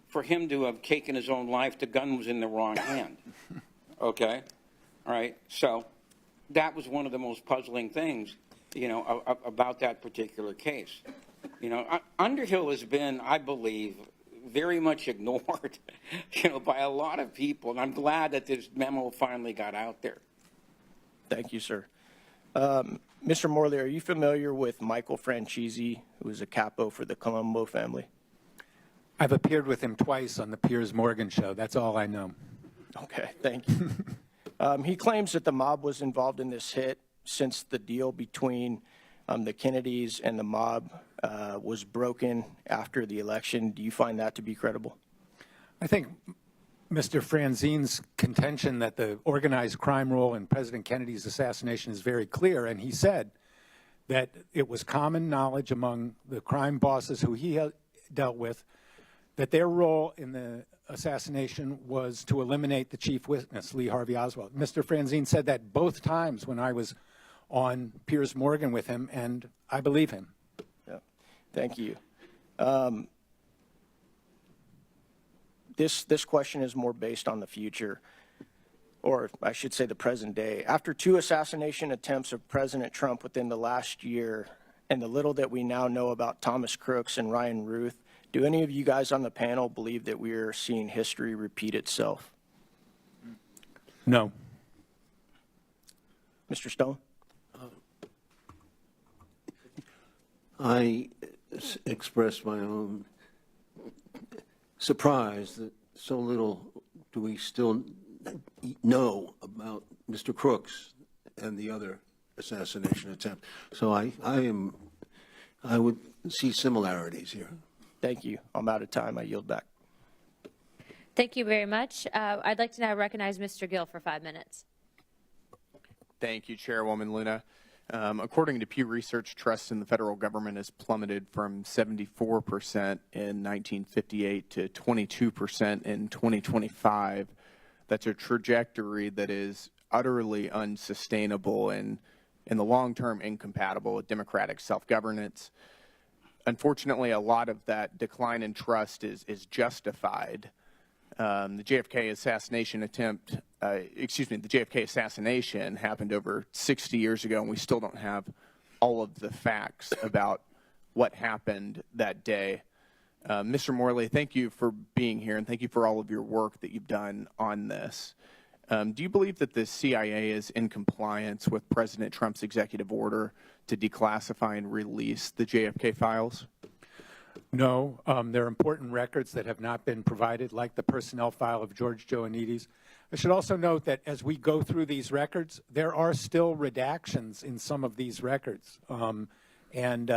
for him to have taken his own life, the gun was in the wrong hand. Okay? All right? So that was one of the most puzzling things, about that particular case. Underhill has been, I believe, very much ignored, by a lot of people. And I'm glad that this memo finally got out there. Thank you, sir. Mr. Morley, are you familiar with Michael Franchese, who is a capo for the Colombo family? I've appeared with him twice on the Piers Morgan show. That's all I know. Okay, thank you. He claims that the mob was involved in this hit since the deal between the Kennedys and the mob was broken after the election. Do you find that to be credible? I think Mr. Franzene's contention that the organized crime role in President Kennedy's assassination is very clear, and he said that it was common knowledge among the crime bosses who he dealt with that their role in the assassination was to eliminate the chief witness, Lee Harvey Oswald. Mr. Franzene said that both times when I was on Piers Morgan with him, and I believe him. Thank you. This question is more based on the future, or I should say the present day. After 2 assassination attempts of President Trump within the last year, and the little that we now know about Thomas Crooks and Ryan Ruth, do any of you guys on the panel believe that we are seeing history repeat itself? No. Mr. Stone? I express my own surprise that so little do we still know about Mr. Crooks and the other assassination attempt. So I would see similarities here. Thank you. I'm out of time. I yield back. Thank you very much. I'd like to now recognize Mr. Gill for 5 minutes. Thank you, Chairwoman Luna. According to Pew Research, trust in the federal government has plummeted from 74% in 1958 to 22% in 2025. That's a trajectory that is utterly unsustainable and in the long term incompatible with democratic self-governance. Unfortunately, a lot of that decline in trust is justified. The JFK assassination the JFK assassination happened over 60 years ago, and we still don't have all of the facts about what happened that day. Mr. Morley, thank you for being here, and thank you for all of your work that you've done on this. Do you believe that the CIA is in compliance with President Trump's executive order to declassify and release the JFK files? No, there are important records that have not been provided, like the personnel file of George Ioannidis. I should also note that as we go through these records, there are still redactions in some of these records, and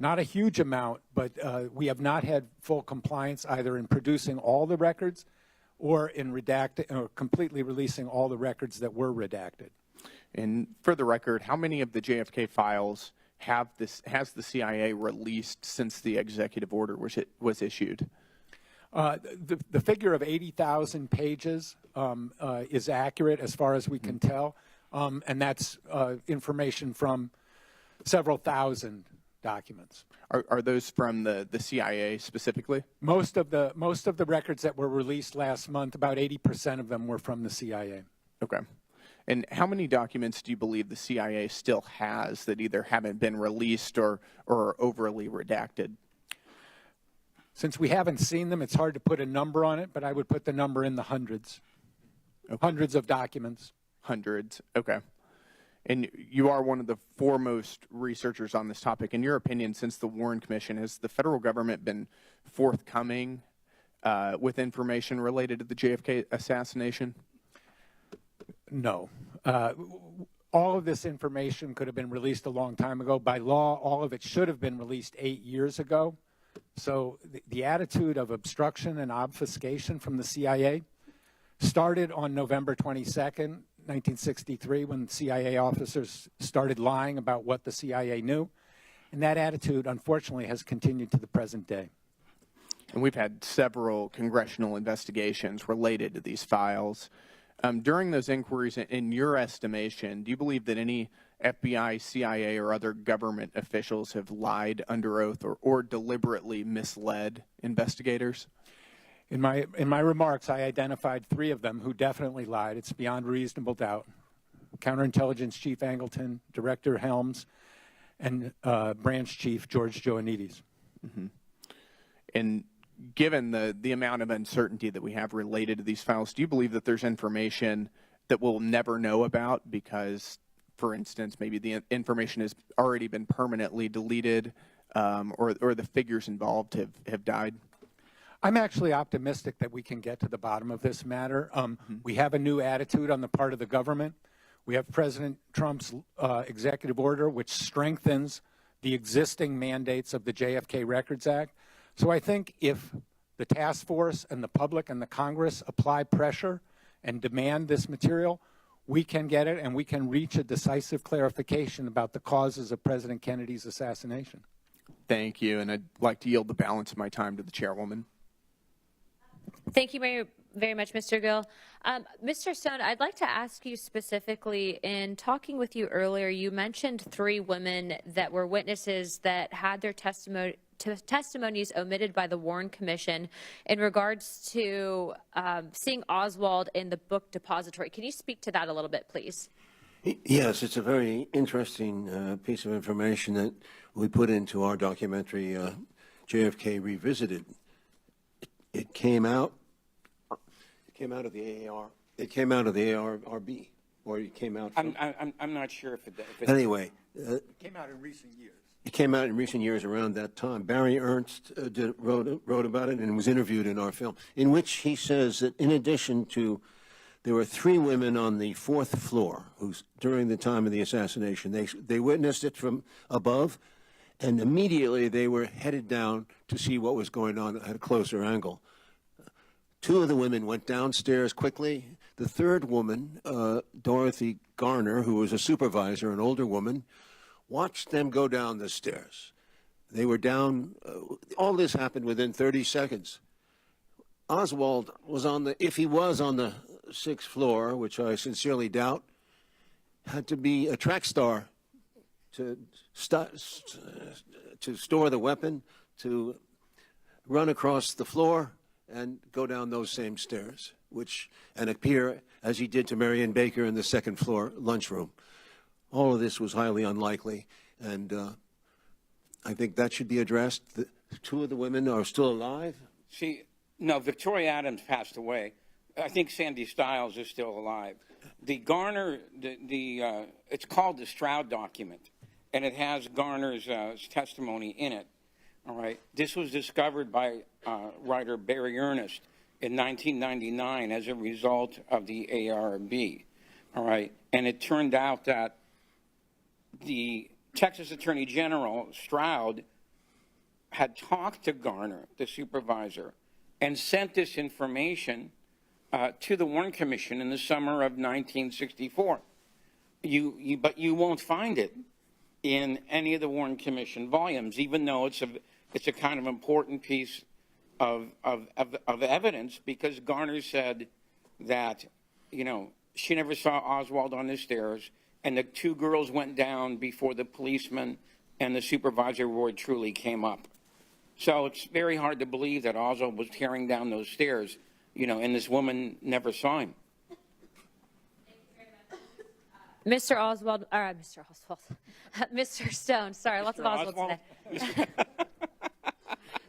not a huge amount, but we have not had full compliance either in producing all the records or in completely releasing all the records that were redacted. And for the record, how many of the JFK files has the CIA released since the executive order was issued? The figure of 80,000 pages is accurate as far as we can tell, and that's information from several thousand documents. Are those from the CIA specifically? Most of the records that were released last month, about 80% of them were from the CIA. Okay. And how many documents do you believe the CIA still has that either haven't been released or are overly redacted? Since we haven't seen them, it's hard to put a number on it, but I would put the number in the hundreds. Okay. Hundreds of documents. Hundreds, okay. And you are one of the foremost researchers on this topic. In your opinion, since the Warren Commission, has the federal government been forthcoming with information related to the JFK assassination? No. All of this information could have been released a long time ago. By law, all of it should have been released 8 years ago. So the attitude of obstruction and obfuscation from the CIA started on November 22nd, 1963, when CIA officers started lying about what the CIA knew. And that attitude, unfortunately, has continued to the present day. And we've had several congressional investigations related to these files. During those inquiries, in your estimation, do you believe that any FBI, CIA, or other government officials have lied under oath or deliberately misled investigators? In my remarks, I identified 3 of them who definitely lied. It's beyond reasonable doubt. Counterintelligence Chief Angleton, Director Helms, and Branch Chief George Ioannidis. Mm-hmm. And given the amount of uncertainty that we have related to these files, do you believe that there's information that we'll never know about because, for instance, maybe the information has already been permanently deleted or the figures involved have died? I'm actually optimistic that we can get to the bottom of this matter. We have a new attitude on the part of the government. We have President Trump's executive order, which strengthens the existing mandates of the JFK Records Act. So I think if the task force and the public and the Congress apply pressure and demand this material, we can get it and we can reach a decisive clarification about the causes of President Kennedy's assassination. Thank you, and I'd like to yield the balance of my time to the chairwoman. Thank you very, very much, Mr. Gill. Mr. Stone, I'd like to ask you specifically, in talking with you earlier, you mentioned 3 women that were witnesses that had their testimony testimonies omitted by the Warren Commission in regards to seeing Oswald in the book depository. Can you speak to that a little bit, please? Yes, it's a very interesting piece of information that we put into our documentary, JFK Revisited. It came out of the AAR. It came out of the ARRB, or it came out from... I'm not sure if it Anyway. It came out in recent years. It came out in recent years around that time. Barry Ernst wrote about it and was interviewed in our film, in which he says that in addition to, there were 3 women on the 4th floor who, during the time of the assassination, they witnessed it from above, and immediately they were headed down to see what was going on at a closer angle. 2 of the women went downstairs quickly. The 3rd woman, Dorothy Garner, who was a supervisor, an older woman, watched them go down the stairs. They were down, all this happened within 30 seconds. Oswald was if he was on the 6th floor, which I sincerely doubt, had to be a track star to store the weapon, to run across the floor and go down those same stairs, and appear as he did to Marion Baker in the 2nd floor lunchroom. All of this was highly unlikely, and I think that should be addressed. 2 of the women are still alive. No, Victoria Adams passed away. I think Sandy Stiles is still alive. The Garner, it's called the Stroud document, and it has Garner's testimony in it. All right. This was discovered by writer Barry Ernst in 1999 as a result of the ARB. All right. And it turned out that the Texas Attorney General, Stroud, had talked to Garner, the supervisor, and sent this information to the Warren Commission in the summer of 1964. But you won't find it in any of the Warren Commission volumes, even though it's a kind of important piece of evidence, because Garner said that, she never saw Oswald on the stairs, and the 2 girls went down before the policeman and the supervisor, Roy Truly, came up. So it's very hard to believe that Oswald was tearing down those stairs, and this woman never saw him. Mr. Stone, sorry, lots of Oswald today.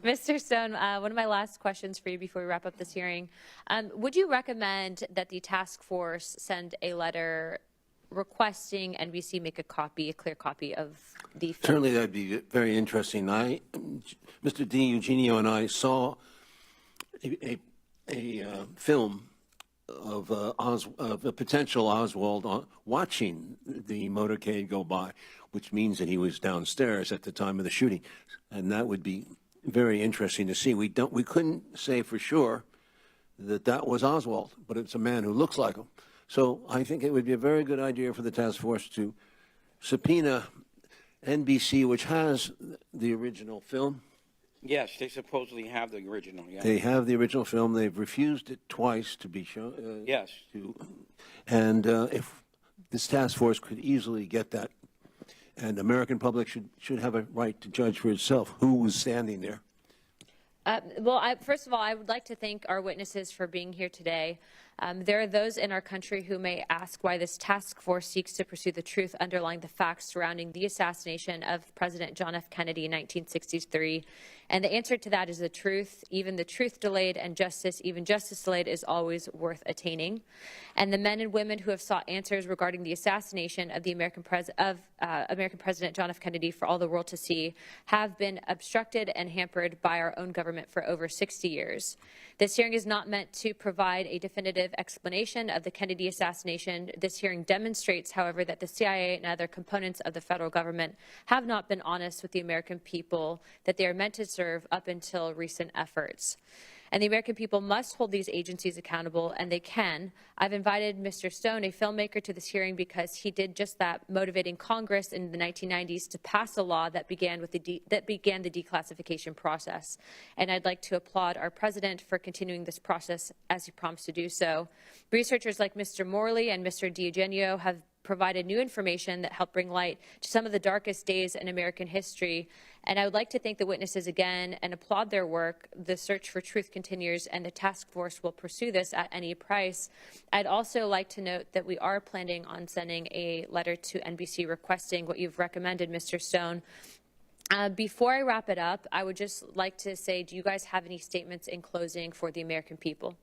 Mr. Stone, one of my last questions for you before we wrap up this hearing. Would you recommend that the task force send a letter requesting NBC make a clear copy of the film? Certainly, that'd be very interesting. Mr. D. Eugenio and I saw a film of a potential Oswald watching the motorcade go by, which means that he was downstairs at the time of the shooting, and that would be very interesting to see. We couldn't say for sure that was Oswald, but it's a man who looks like him. So I think it would be a very good idea for the task force to subpoena NBC, which has the original film. Yes, they supposedly have the original. Yeah. They have the original film. They've refused it twice to be shown. Yes. And if this task force could easily get that, and the American public should have a right to judge for itself who was standing there. First of all, I would like to thank our witnesses for being here today. There are those in our country who may ask why this task force seeks to pursue the truth underlying the facts surrounding the assassination of President John F. Kennedy in 1963. And the answer to that is the truth. Even the truth delayed and justice, even justice delayed, is always worth attaining. And the men and women who have sought answers regarding the assassination of the American President John F. Kennedy for all the world to see have been obstructed and hampered by our own government for over 60 years. This hearing is not meant to provide a definitive explanation of the Kennedy assassination. This hearing demonstrates, however, that the CIA and other components of the federal government have not been honest with the American people that they are meant to serve up until recent efforts. And the American people must hold these agencies accountable, and they can. I've invited Mr. Stone, a filmmaker, to this hearing because he did just that, motivating Congress in the 1990s to pass a law that began the declassification process. And I'd like to applaud our president for continuing this process as he promised to do so. Researchers like Mr. Morley and Mr. DiEugenio have provided new information that helped bring light to some of the darkest days in American history. And I would like to thank the witnesses again and applaud their work. The search for truth continues, and the task force will pursue this at any price. I'd also like to note that we are planning on sending a letter to NBC requesting what you've recommended, Mr. Stone. Before I wrap it up, I would just like to say, do you guys have any statements in closing for the American people?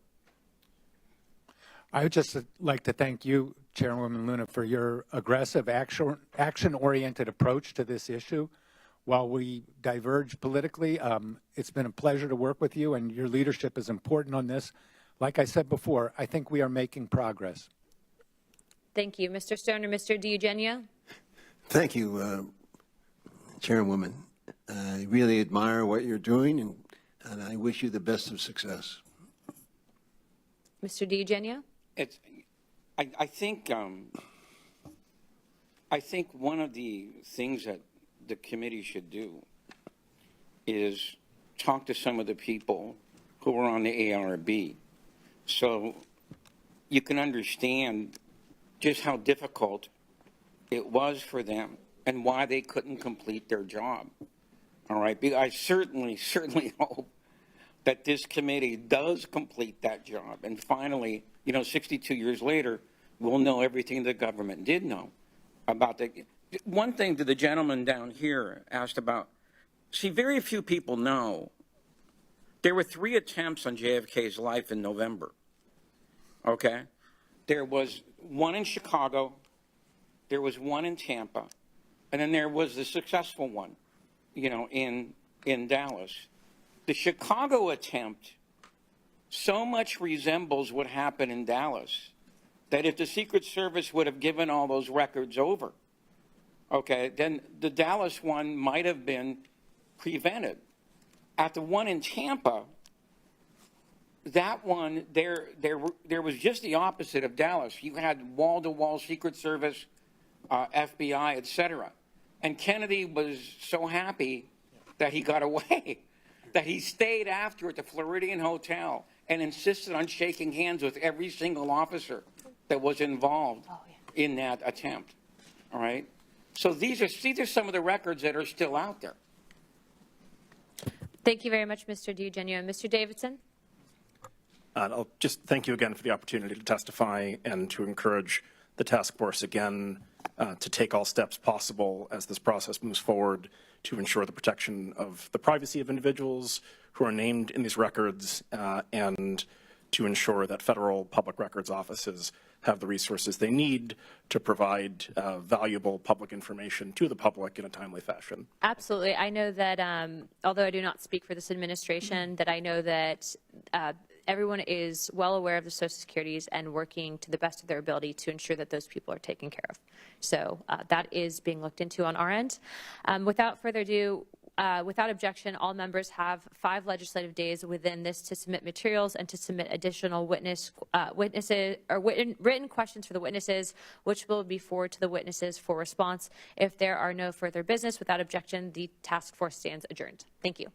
I would just like to thank you, Chairwoman Luna, for your aggressive, action-oriented approach to this issue. While we diverge politically, it's been a pleasure to work with you, and your leadership is important on this. Like I said before, I think we are making progress. Thank you. Mr. Stone or Mr. DiEugenio? Thank you, Chairwoman. I really admire what you're doing, and I wish you the best of success. Mr. DiEugenio? I think one of the things that the committee should do is talk to some of the people who were on the ARB, so you can understand just how difficult it was for them and why they couldn't complete their job. All right, I certainly hope that this committee does complete that job, and finally, 62 years later, we'll know everything the government did know about the. One thing that the gentleman down here asked about, see, very few people know there were 3 attempts on JFK's life in November, okay? There was one in Chicago, there was one in Tampa, and then there was the successful one, in Dallas. The Chicago attempt so much resembles what happened in Dallas that if the Secret Service would have given all those records over, okay, then the Dallas one might have been prevented. At the one in Tampa, that one, there was just the opposite of Dallas. You had wall-to-wall Secret Service, FBI, et cetera. And Kennedy was so happy that he got away, that he stayed after at the Floridian Hotel and insisted on shaking hands with every single officer that was involved in that attempt, all right? So these are some of the records that are still out there. Thank you very much, Mr. DiEugenio. Mr. Davidson? I'll just thank you again for the opportunity to testify and to encourage the task force again to take all steps possible as this process moves forward to ensure the protection of the privacy of individuals who are named in these records and to ensure that federal public records offices have the resources they need to provide valuable public information to the public in a timely fashion. Absolutely. I know that, although I do not speak for this administration, that I know that everyone is well aware of the Social Securities and working to the best of their ability to ensure that those people are taken care of. So that is being looked into on our end. Without further ado, without objection, all members have 5 legislative days within this to submit materials and to submit additional witnesses or written questions for the witnesses, which will be forwarded to the witnesses for response. If there are no further business, without objection, the task force stands adjourned. Thank you.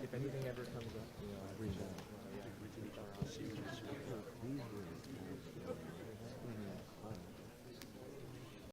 If anything ever comes up.